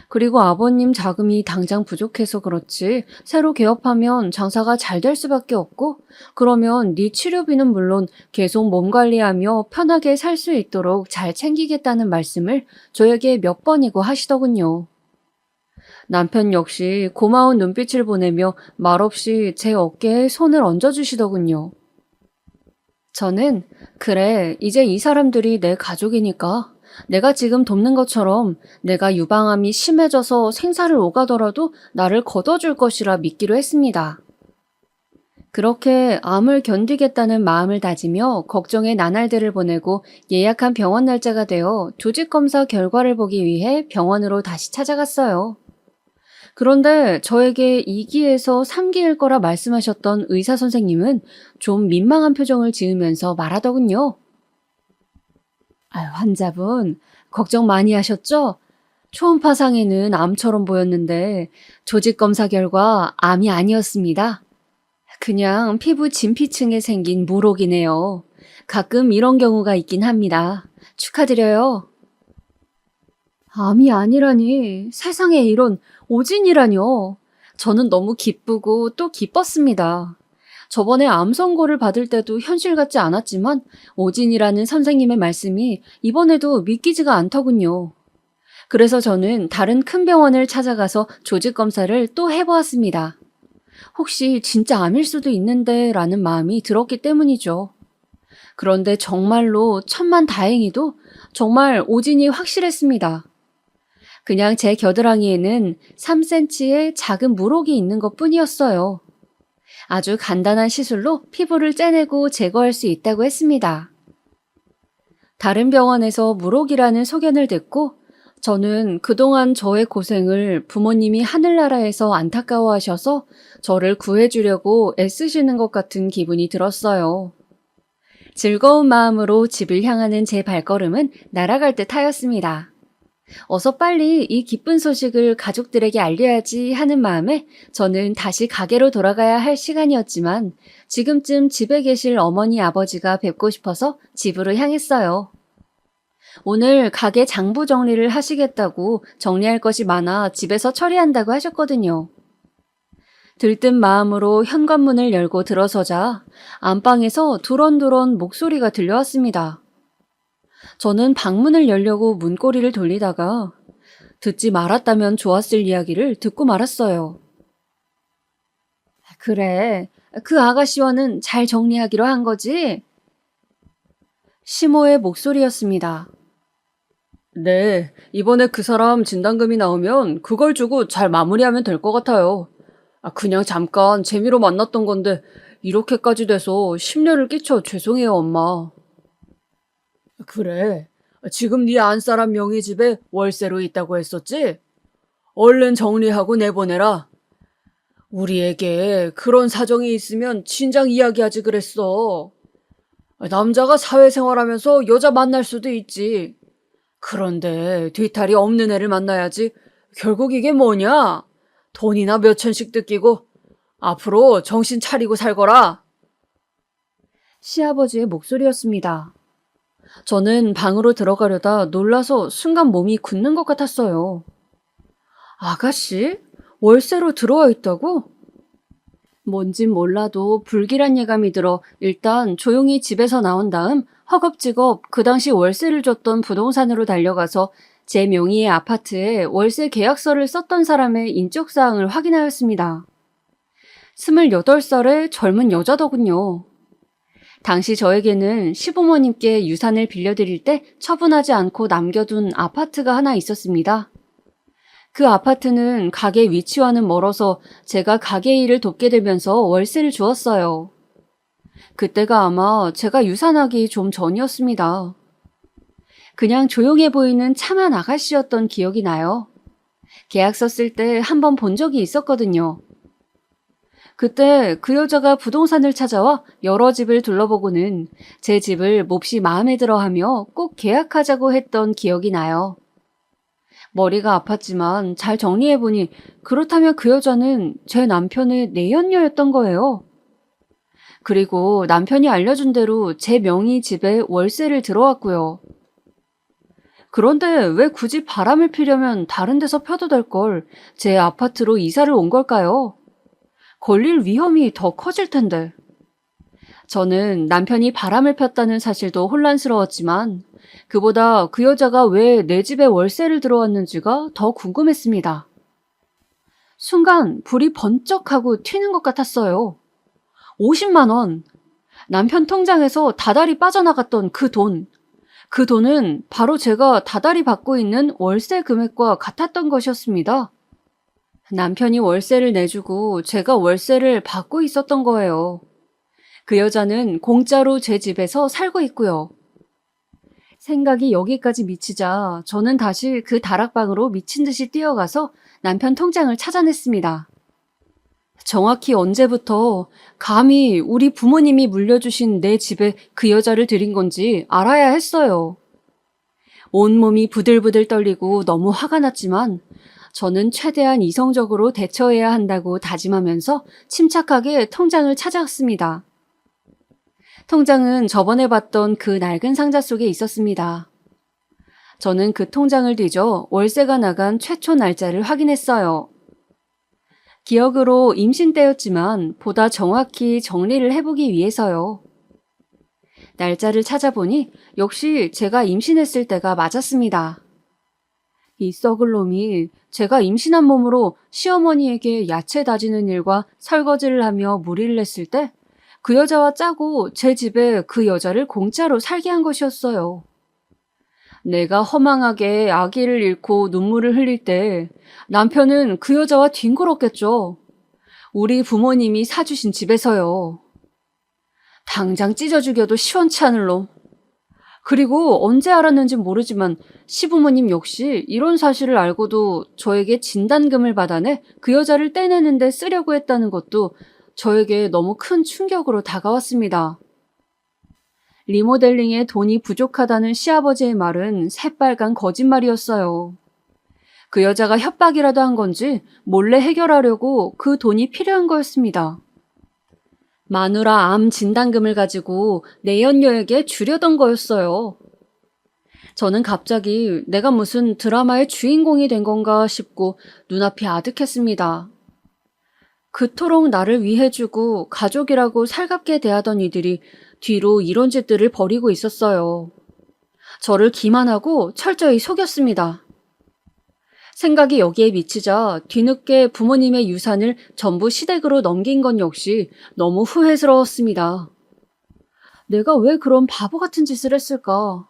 그리고 아버님 자금이 당장 부족해서 그렇지 새로 개업하면 장사가 잘 될 수밖에 없고 그러면 네 치료비는 물론 계속 몸 관리하며 편하게 살 수 있도록 잘 챙기겠다는 말씀을 저에게 몇 번이고 하시더군요. 남편 역시 고마운 눈빛을 보내며 말없이 제 어깨에 손을 얹어주시더군요. 저는 그래, 이제 이 사람들이 내 가족이니까 내가 지금 돕는 것처럼 내가 유방암이 심해져서 생사를 오가더라도 나를 걷어줄 것이라 믿기로 했습니다. 그렇게 암을 견디겠다는 마음을 다지며 걱정의 나날들을 보내고 예약한 병원 날짜가 되어 조직검사 결과를 보기 위해 병원으로 다시 찾아갔어요. 그런데 저에게 2기에서 3기일 거라 말씀하셨던 의사 선생님은 좀 민망한 표정을 지으면서 말하더군요. 환자분, 걱정 많이 하셨죠? 초음파 상에는 암처럼 보였는데 조직검사 결과 암이 아니었습니다. 그냥 피부 진피층에 생긴 물혹이네요. 가끔 이런 경우가 있긴 합니다. 축하드려요. 암이 아니라니, 세상에 이런 오진이라뇨. 저는 너무 기쁘고 또 기뻤습니다. 저번에 암 선고를 받을 때도 현실 같지 않았지만 오진이라는 선생님의 말씀이 이번에도 믿기지가 않더군요. 그래서 저는 다른 큰 병원을 찾아가서 조직검사를 또 해보았습니다. 혹시 진짜 암일 수도 있는데 라는 마음이 들었기 때문이죠. 그런데 정말로 천만다행히도 정말 오진이 확실했습니다. 그냥 제 겨드랑이에는 3cm의 작은 물혹이 있는 것뿐이었어요. 아주 간단한 시술로 피부를 째내고 제거할 수 있다고 했습니다. 다른 병원에서 물혹이라는 소견을 듣고 저는 그동안 저의 고생을 부모님이 하늘나라에서 안타까워하셔서 저를 구해주려고 애쓰시는 것 같은 기분이 들었어요. 즐거운 마음으로 집을 향하는 제 발걸음은 날아갈 듯 하였습니다. 어서 빨리 이 기쁜 소식을 가족들에게 알려야지 하는 마음에 저는 다시 가게로 돌아가야 할 시간이었지만 지금쯤 집에 계실 어머니 아버지가 뵙고 싶어서 집으로 향했어요. 오늘 가게 장부 정리를 하시겠다고 정리할 것이 많아 집에서 처리한다고 하셨거든요. 들뜬 마음으로 현관문을 열고 들어서자 안방에서 두런두런 목소리가 들려왔습니다. 저는 방문을 열려고 문고리를 돌리다가 듣지 말았다면 좋았을 이야기를 듣고 말았어요. 그래, 그 아가씨와는 잘 정리하기로 한 거지? 시모의 목소리였습니다. 네, 이번에 그 사람 진단금이 나오면 그걸 주고 잘 마무리하면 될 것 같아요. 그냥 잠깐 재미로 만났던 건데 이렇게까지 돼서 심려를 끼쳐 죄송해요, 엄마. 그래, 지금 네 안사람 명의 집에 월세로 있다고 했었지? 얼른 정리하고 내보내라. 우리에게 그런 사정이 있으면 진작 이야기하지 그랬어. 남자가 사회생활하면서 여자 만날 수도 있지. 그런데 뒤탈이 없는 애를 만나야지. 결국 이게 뭐냐? 돈이나 몇 천씩 뜯기고 앞으로 정신 차리고 살거라. 시아버지의 목소리였습니다. 저는 방으로 들어가려다 놀라서 순간 몸이 굳는 것 같았어요. 아가씨? 월세로 들어와 있다고? 뭔진 몰라도 불길한 예감이 들어 일단 조용히 집에서 나온 다음 허겁지겁 그 당시 월세를 줬던 부동산으로 달려가서 제 명의의 아파트에 월세 계약서를 썼던 사람의 인적사항을 확인하였습니다. 28살의 젊은 여자더군요. 당시 저에게는 시부모님께 유산을 빌려드릴 때 처분하지 않고 남겨둔 아파트가 하나 있었습니다. 그 아파트는 가게 위치와는 멀어서 제가 가게 일을 돕게 되면서 월세를 주었어요. 그때가 아마 제가 유산하기 좀 전이었습니다. 그냥 조용해 보이는 참한 아가씨였던 기억이 나요. 계약서 쓸 때 한 번 본 적이 있었거든요. 그때 그 여자가 부동산을 찾아와 여러 집을 둘러보고는 제 집을 몹시 마음에 들어하며 꼭 계약하자고 했던 기억이 나요. 머리가 아팠지만 잘 정리해보니 그렇다면 그 여자는 제 남편의 내연녀였던 거예요. 그리고 남편이 알려준 대로 제 명의 집에 월세를 들어왔고요. 그런데 왜 굳이 바람을 피려면 다른 데서 펴도 될 걸 제 아파트로 이사를 온 걸까요? 걸릴 위험이 더 커질 텐데. 저는 남편이 바람을 폈다는 사실도 혼란스러웠지만 그보다 그 여자가 왜 내 집에 월세를 들어왔는지가 더 궁금했습니다. 순간 불이 번쩍하고 튀는 것 같았어요. 50만 원. 남편 통장에서 다달이 빠져나갔던 그 돈. 그 돈은 바로 제가 다달이 받고 있는 월세 금액과 같았던 것이었습니다. 남편이 월세를 내주고 제가 월세를 받고 있었던 거예요. 그 여자는 공짜로 제 집에서 살고 있고요. 생각이 여기까지 미치자 저는 다시 그 다락방으로 미친 듯이 뛰어가서 남편 통장을 찾아냈습니다. 정확히 언제부터 감히 우리 부모님이 물려주신 내 집에 그 여자를 들인 건지 알아야 했어요. 온몸이 부들부들 떨리고 너무 화가 났지만 저는 최대한 이성적으로 대처해야 한다고 다짐하면서 침착하게 통장을 찾아갔습니다. 통장은 저번에 봤던 그 낡은 상자 속에 있었습니다. 저는 그 통장을 뒤져 월세가 나간 최초 날짜를 확인했어요. 기억으로 임신 때였지만 보다 정확히 정리를 해보기 위해서요. 날짜를 찾아보니 역시 제가 임신했을 때가 맞았습니다. 이 썩을 놈이 제가 임신한 몸으로 시어머니에게 야채 다지는 일과 설거지를 하며 무리를 했을 때 그 여자와 짜고 제 집에 그 여자를 공짜로 살게 한 것이었어요. 내가 허망하게 아기를 잃고 눈물을 흘릴 때 남편은 그 여자와 뒹굴었겠죠. 우리 부모님이 사주신 집에서요. 당장 찢어 죽여도 시원치 않을 놈. 그리고 언제 알았는지 모르지만 시부모님 역시 이런 사실을 알고도 저에게 진단금을 받아내 그 여자를 떼내는데 쓰려고 했다는 것도 저에게 너무 큰 충격으로 다가왔습니다. 리모델링에 돈이 부족하다는 시아버지의 말은 새빨간 거짓말이었어요. 그 여자가 협박이라도 한 건지 몰래 해결하려고 그 돈이 필요한 거였습니다. 마누라 암 진단금을 가지고 내연녀에게 주려던 거였어요. 저는 갑자기 내가 무슨 드라마의 주인공이 된 건가 싶고 눈앞이 아득했습니다. 그토록 나를 위해주고 가족이라고 살갑게 대하던 이들이 뒤로 이런 짓들을 벌이고 있었어요. 저를 기만하고 철저히 속였습니다. 생각이 여기에 미치자 뒤늦게 부모님의 유산을 전부 시댁으로 넘긴 건 역시 너무 후회스러웠습니다. 내가 왜 그런 바보 같은 짓을 했을까?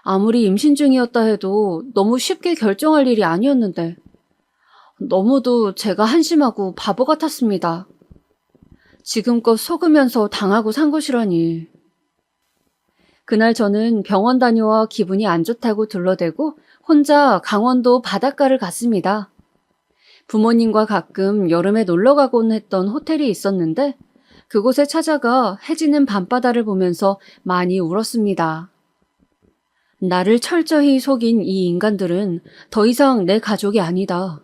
아무리 임신 중이었다 해도 너무 쉽게 결정할 일이 아니었는데 너무도 제가 한심하고 바보 같았습니다. 지금껏 속으면서 당하고 산 것이라니. 그날 저는 병원 다녀와 기분이 안 좋다고 둘러대고 혼자 강원도 바닷가를 갔습니다. 부모님과 가끔 여름에 놀러 가곤 했던 호텔이 있었는데 그곳에 찾아가 해지는 밤바다를 보면서 많이 울었습니다. 나를 철저히 속인 이 인간들은 더 이상 내 가족이 아니다.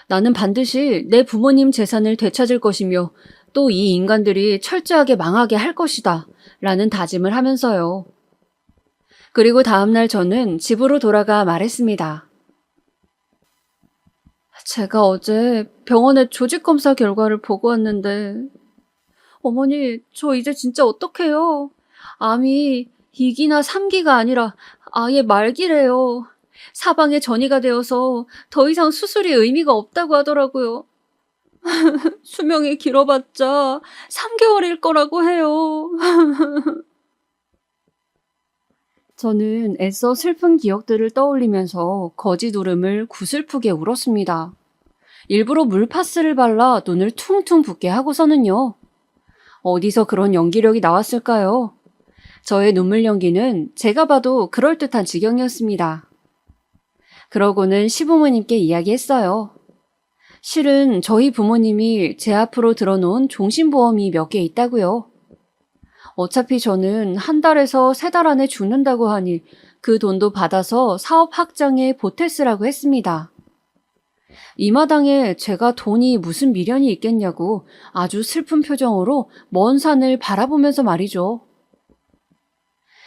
나는 반드시 내 부모님 재산을 되찾을 것이며 또 이 인간들이 철저하게 망하게 할 것이다. 라는 다짐을 하면서요. 그리고 다음날 저는 집으로 돌아가 말했습니다. 제가 어제 병원에 조직검사 결과를 보고 왔는데 어머니, 저 이제 진짜 어떡해요? 암이 2기나 3기가 아니라 아예 말기래요. 사방에 전이가 되어서 더 이상 수술이 의미가 없다고 하더라고요. 수명이 길어봤자 3개월일 거라고 해요. 저는 애써 슬픈 기억들을 떠올리면서 거짓 울음을 구슬프게 울었습니다. 일부러 물파스를 발라 눈을 퉁퉁 붓게 하고서는요. 어디서 그런 연기력이 나왔을까요? 저의 눈물 연기는 제가 봐도 그럴듯한 지경이었습니다. 그러고는 시부모님께 이야기했어요. 실은 저희 부모님이 제 앞으로 들어놓은 종신보험이 몇 개 있다고요. 어차피 저는 한 달에서 3달 안에 죽는다고 하니 그 돈도 받아서 사업 확장에 보태쓰라고 했습니다. 이 마당에 제가 돈이 무슨 미련이 있겠냐고 아주 슬픈 표정으로 먼 산을 바라보면서 말이죠.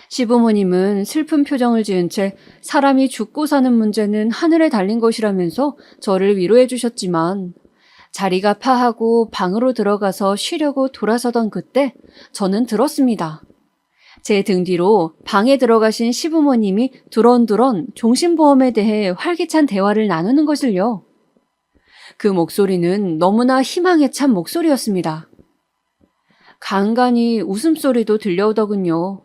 시부모님은 슬픈 표정을 지은 채 사람이 죽고 사는 문제는 하늘에 달린 것이라면서 저를 위로해 주셨지만 자리가 파하고 방으로 들어가서 쉬려고 돌아서던 그때 저는 들었습니다. 제 등 뒤로 방에 들어가신 시부모님이 두런두런 종신보험에 대해 활기찬 대화를 나누는 것을요. 그 목소리는 너무나 희망에 찬 목소리였습니다. 간간히 웃음소리도 들려오더군요.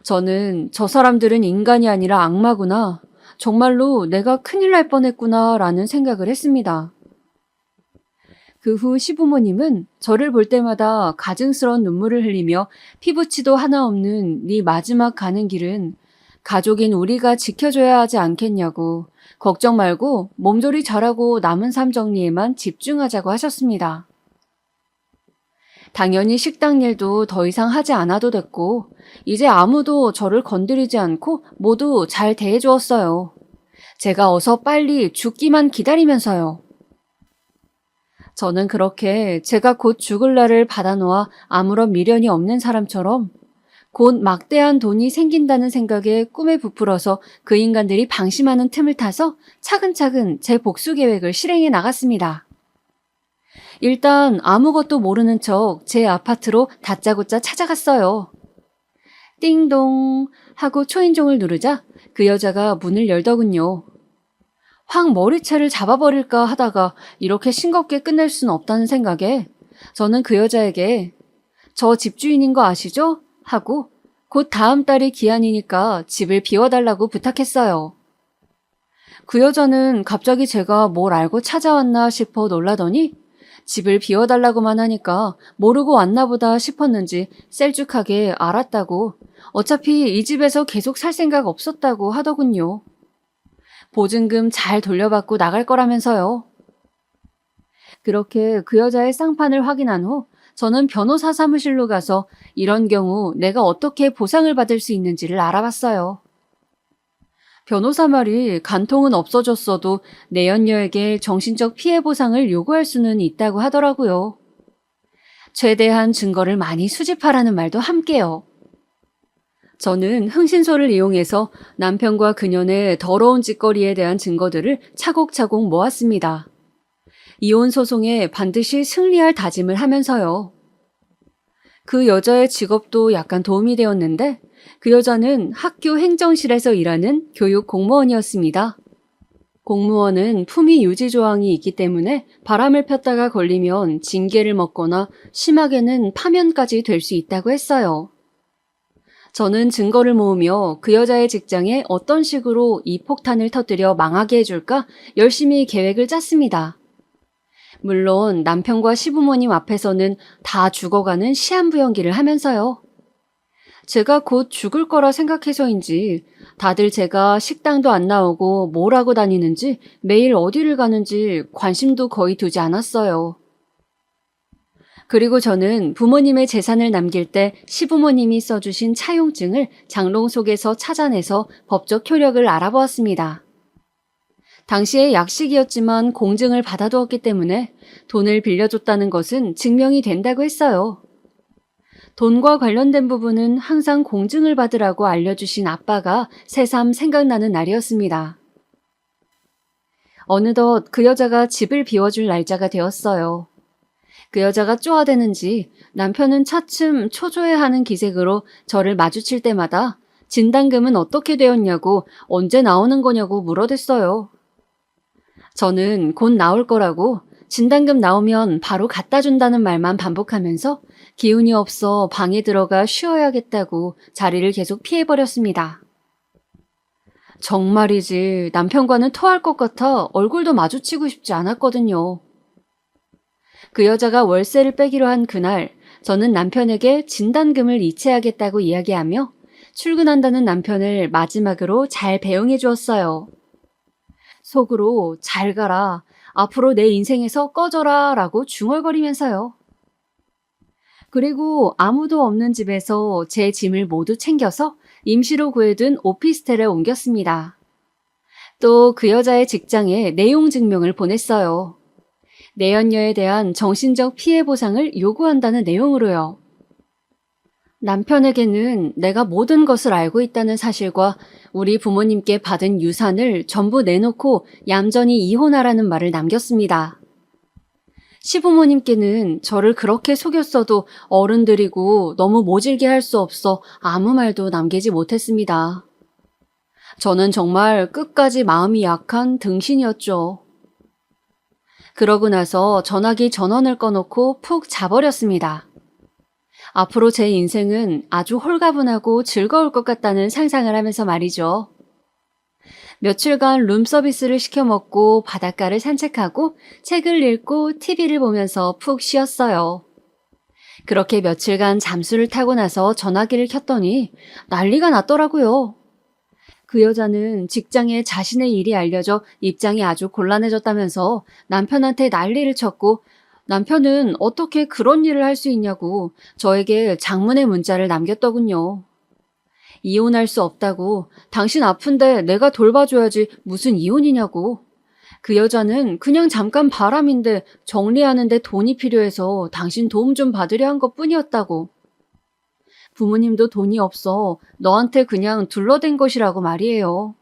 저는 저 사람들은 인간이 아니라 악마구나, 정말로 내가 큰일 날 뻔했구나 라는 생각을 했습니다. 그 후 시부모님은 저를 볼 때마다 가증스러운 눈물을 흘리며 피부치도 하나 없는 네 마지막 가는 길은 가족인 우리가 지켜줘야 하지 않겠냐고 걱정 말고 몸조리 잘하고 남은 삶 정리에만 집중하자고 하셨습니다. 당연히 식당 일도 더 이상 하지 않아도 됐고 이제 아무도 저를 건드리지 않고 모두 잘 대해주었어요. 제가 어서 빨리 죽기만 기다리면서요. 저는 그렇게 제가 곧 죽을 날을 받아놓아 아무런 미련이 없는 사람처럼 곧 막대한 돈이 생긴다는 생각에 꿈에 부풀어서 그 인간들이 방심하는 틈을 타서 차근차근 제 복수 계획을 실행해 나갔습니다. 일단 아무것도 모르는 척 제 아파트로 다짜고짜 찾아갔어요. 띵동 하고 초인종을 누르자 그 여자가 문을 열더군요. 확 머리채를 잡아버릴까 하다가 이렇게 싱겁게 끝낼 수는 없다는 생각에 저는 그 여자에게 저 집주인인 거 아시죠? 하고 곧 다음 달이 기한이니까 집을 비워달라고 부탁했어요. 그 여자는 갑자기 제가 뭘 알고 찾아왔나 싶어 놀라더니 집을 비워달라고만 하니까 모르고 왔나 보다 싶었는지 셀쭉하게 알았다고 어차피 이 집에서 계속 살 생각 없었다고 하더군요. 보증금 잘 돌려받고 나갈 거라면서요. 그렇게 그 여자의 쌍판을 확인한 후 저는 변호사 사무실로 가서 이런 경우 내가 어떻게 보상을 받을 수 있는지를 알아봤어요. 변호사 말이 간통은 없어졌어도 내연녀에게 정신적 피해 보상을 요구할 수는 있다고 하더라고요. 최대한 증거를 많이 수집하라는 말도 함께요. 저는 흥신소를 이용해서 남편과 그년의 더러운 짓거리에 대한 증거들을 차곡차곡 모았습니다. 이혼 소송에 반드시 승리할 다짐을 하면서요. 그 여자의 직업도 약간 도움이 되었는데 그 여자는 학교 행정실에서 일하는 교육 공무원이었습니다. 공무원은 품위 유지 조항이 있기 때문에 바람을 폈다가 걸리면 징계를 먹거나 심하게는 파면까지 될 수 있다고 했어요. 저는 증거를 모으며 그 여자의 직장에 어떤 식으로 이 폭탄을 터뜨려 망하게 해줄까 열심히 계획을 짰습니다. 물론 남편과 시부모님 앞에서는 다 죽어가는 시한부 연기를 하면서요. 제가 곧 죽을 거라 생각해서인지 다들 제가 식당도 안 나오고 뭘 하고 다니는지 매일 어디를 가는지 관심도 거의 두지 않았어요. 그리고 저는 부모님의 재산을 남길 때 시부모님이 써주신 차용증을 장롱 속에서 찾아내서 법적 효력을 알아보았습니다. 당시에 약식이었지만 공증을 받아두었기 때문에 돈을 빌려줬다는 것은 증명이 된다고 했어요. 돈과 관련된 부분은 항상 공증을 받으라고 알려주신 아빠가 새삼 생각나는 날이었습니다. 어느덧 그 여자가 집을 비워줄 날짜가 되었어요. 그 여자가 쪼아대는지 남편은 차츰 초조해하는 기색으로 저를 마주칠 때마다 진단금은 어떻게 되었냐고 언제 나오는 거냐고 물어댔어요. 저는 곧 나올 거라고 진단금 나오면 바로 갖다 준다는 말만 반복하면서 기운이 없어 방에 들어가 쉬어야겠다고 자리를 계속 피해버렸습니다. 정말이지 남편과는 토할 것 같아 얼굴도 마주치고 싶지 않았거든요. 그 여자가 월세를 빼기로 한 그날 저는 남편에게 진단금을 이체하겠다고 이야기하며 출근한다는 남편을 마지막으로 잘 배웅해 주었어요. 속으로 잘 가라, 앞으로 내 인생에서 꺼져라 라고 중얼거리면서요. 그리고 아무도 없는 집에서 제 짐을 모두 챙겨서 임시로 구해둔 오피스텔에 옮겼습니다. 또 그 여자의 직장에 내용 증명을 보냈어요. 내연녀에 대한 정신적 피해 보상을 요구한다는 내용으로요. 남편에게는 내가 모든 것을 알고 있다는 사실과 우리 부모님께 받은 유산을 전부 내놓고 얌전히 이혼하라는 말을 남겼습니다. 시부모님께는 저를 그렇게 속였어도 어른들이고 너무 모질게 할 수 없어 아무 말도 남기지 못했습니다. 저는 정말 끝까지 마음이 약한 등신이었죠. 그러고 나서 전화기 전원을 꺼놓고 푹 자버렸습니다. 앞으로 제 인생은 아주 홀가분하고 즐거울 것 같다는 상상을 하면서 말이죠. 며칠간 룸서비스를 시켜 먹고 바닷가를 산책하고 책을 읽고 TV를 보면서 푹 쉬었어요. 그렇게 며칠간 잠수를 타고 나서 전화기를 켰더니 난리가 났더라고요. 그 여자는 직장에 자신의 일이 알려져 입장이 아주 곤란해졌다면서 남편한테 난리를 쳤고 남편은 어떻게 그런 일을 할 수 있냐고 저에게 장문의 문자를 남겼더군요. 이혼할 수 없다고, 당신 아픈데 내가 돌봐줘야지 무슨 이혼이냐고. 그 여자는 그냥 잠깐 바람인데 정리하는데 돈이 필요해서 당신 도움 좀 받으려 한 것뿐이었다고. 부모님도 돈이 없어 너한테 그냥 둘러댄 것이라고 말이에요.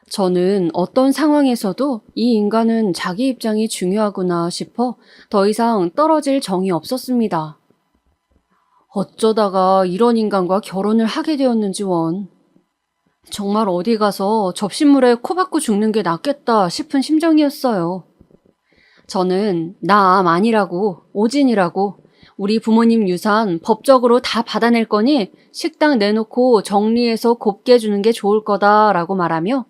저는 어떤 상황에서도 이 인간은 자기 입장이 중요하구나 싶어 더 이상 떨어질 정이 없었습니다. 어쩌다가 이런 인간과 결혼을 하게 되었는지 원. 정말 어디 가서 접시물에 코 박고 죽는 게 낫겠다 싶은 심정이었어요. 저는 나 암 아니라고, 오진이라고, 우리 부모님 유산 법적으로 다 받아낼 거니 식당 내놓고 정리해서 곱게 주는 게 좋을 거다라고 말하며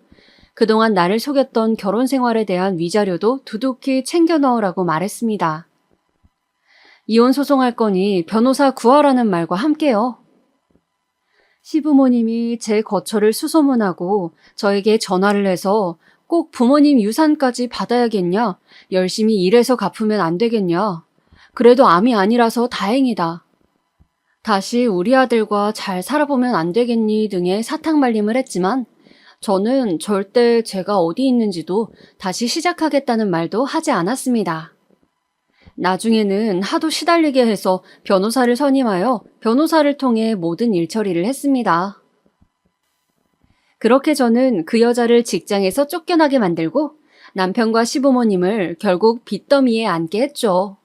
그동안 나를 속였던 결혼 생활에 대한 위자료도 두둑히 챙겨 넣으라고 말했습니다. 이혼 소송할 거니 변호사 구하라는 말과 함께요. 시부모님이 제 거처를 수소문하고 저에게 전화를 해서 꼭 부모님 유산까지 받아야겠냐? 열심히 일해서 갚으면 안 되겠냐? 그래도 암이 아니라서 다행이다. 다시 우리 아들과 잘 살아보면 안 되겠니? 등의 사탕 말림을 했지만 저는 절대 제가 어디 있는지도 다시 시작하겠다는 말도 하지 않았습니다. 나중에는 하도 시달리게 해서 변호사를 선임하여 변호사를 통해 모든 일처리를 했습니다. 그렇게 저는 그 여자를 직장에서 쫓겨나게 만들고 남편과 시부모님을 결국 빚더미에 앉게 했죠.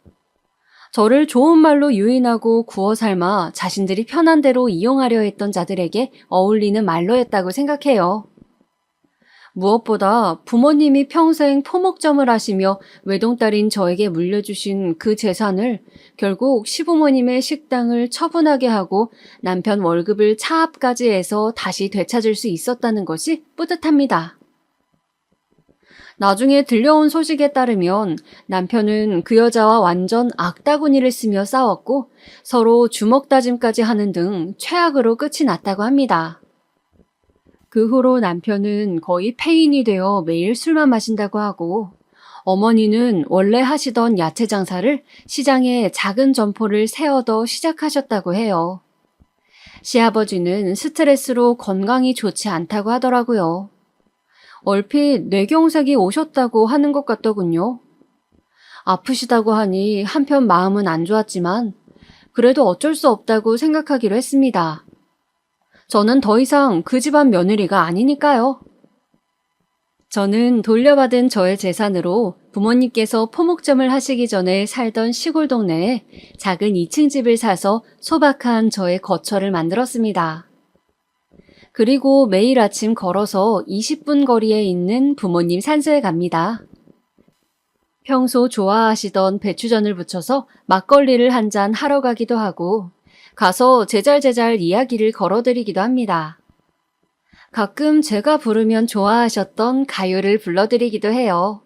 저를 좋은 말로 유인하고 구워 삶아 자신들이 편한 대로 이용하려 했던 자들에게 어울리는 말로였다고 생각해요. 무엇보다 부모님이 평생 토목점을 하시며 외동딸인 저에게 물려주신 그 재산을 결국 시부모님의 식당을 처분하게 하고 남편 월급을 차압까지 해서 다시 되찾을 수 있었다는 것이 뿌듯합니다. 나중에 들려온 소식에 따르면 남편은 그 여자와 완전 악다구니를 쓰며 싸웠고 서로 주먹 다짐까지 하는 등 최악으로 끝이 났다고 합니다. 그 후로 남편은 거의 폐인이 되어 매일 술만 마신다고 하고 어머니는 원래 하시던 야채 장사를 시장에 작은 점포를 세워더 시작하셨다고 해요. 시아버지는 스트레스로 건강이 좋지 않다고 하더라고요. 얼핏 뇌경색이 오셨다고 하는 것 같더군요. 아프시다고 하니 한편 마음은 안 좋았지만 그래도 어쩔 수 없다고 생각하기로 했습니다. 저는 더 이상 그 집안 며느리가 아니니까요. 저는 돌려받은 저의 재산으로 부모님께서 포목점을 하시기 전에 살던 시골 동네에 작은 2층 집을 사서 소박한 저의 거처를 만들었습니다. 그리고 매일 아침 걸어서 20분 거리에 있는 부모님 산소에 갑니다. 평소 좋아하시던 배추전을 부쳐서 막걸리를 한 잔 하러 가기도 하고 가서 제잘제잘 이야기를 걸어드리기도 합니다. 가끔 제가 부르면 좋아하셨던 가요를 불러드리기도 해요.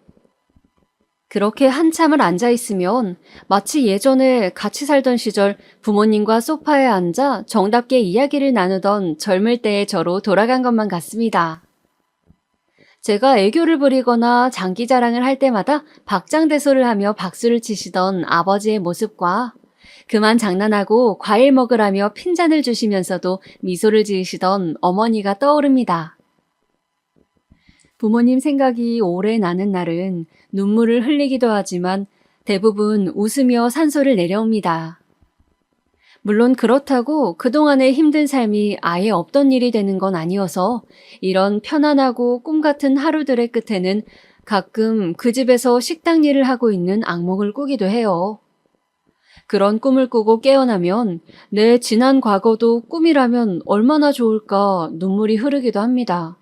그렇게 한참을 앉아있으면 마치 예전에 같이 살던 시절 부모님과 소파에 앉아 정답게 이야기를 나누던 젊을 때의 저로 돌아간 것만 같습니다. 제가 애교를 부리거나 장기자랑을 할 때마다 박장대소를 하며 박수를 치시던 아버지의 모습과 그만 장난하고 과일 먹으라며 핀잔을 주시면서도 미소를 지으시던 어머니가 떠오릅니다. 부모님 생각이 오래 나는 날은 눈물을 흘리기도 하지만 대부분 웃으며 산소를 내려옵니다. 물론 그렇다고 그동안의 힘든 삶이 아예 없던 일이 되는 건 아니어서 이런 편안하고 꿈 같은 하루들의 끝에는 가끔 그 집에서 식당 일을 하고 있는 악몽을 꾸기도 해요. 그런 꿈을 꾸고 깨어나면 내 지난 과거도 꿈이라면 얼마나 좋을까 눈물이 흐르기도 합니다.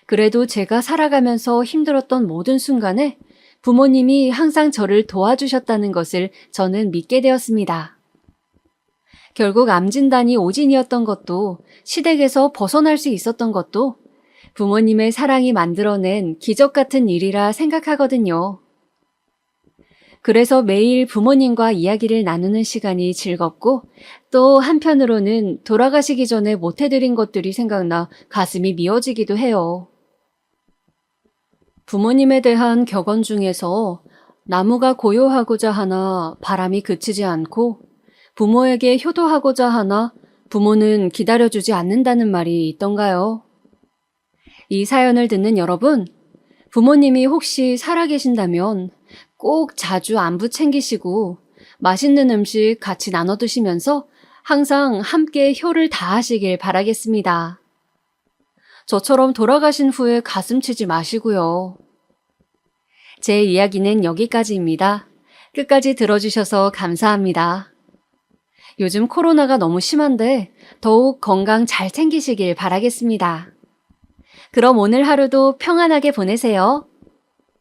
그래도 제가 살아가면서 힘들었던 모든 순간에 부모님이 항상 저를 도와주셨다는 것을 저는 믿게 되었습니다. 결국 암 진단이 오진이었던 것도 시댁에서 벗어날 수 있었던 것도 부모님의 사랑이 만들어낸 기적 같은 일이라 생각하거든요. 그래서 매일 부모님과 이야기를 나누는 시간이 즐겁고 또 한편으로는 돌아가시기 전에 못해드린 것들이 생각나 가슴이 미어지기도 해요. 부모님에 대한 격언 중에서 나무가 고요하고자 하나 바람이 그치지 않고 부모에게 효도하고자 하나 부모는 기다려주지 않는다는 말이 있던가요? 이 사연을 듣는 여러분, 부모님이 혹시 살아계신다면 꼭 자주 안부 챙기시고 맛있는 음식 같이 나눠 드시면서 항상 함께 효를 다하시길 바라겠습니다. 저처럼 돌아가신 후에 가슴 치지 마시고요. 제 이야기는 여기까지입니다. 끝까지 들어주셔서 감사합니다. 요즘 코로나가 너무 심한데 더욱 건강 잘 챙기시길 바라겠습니다. 그럼 오늘 하루도 평안하게 보내세요.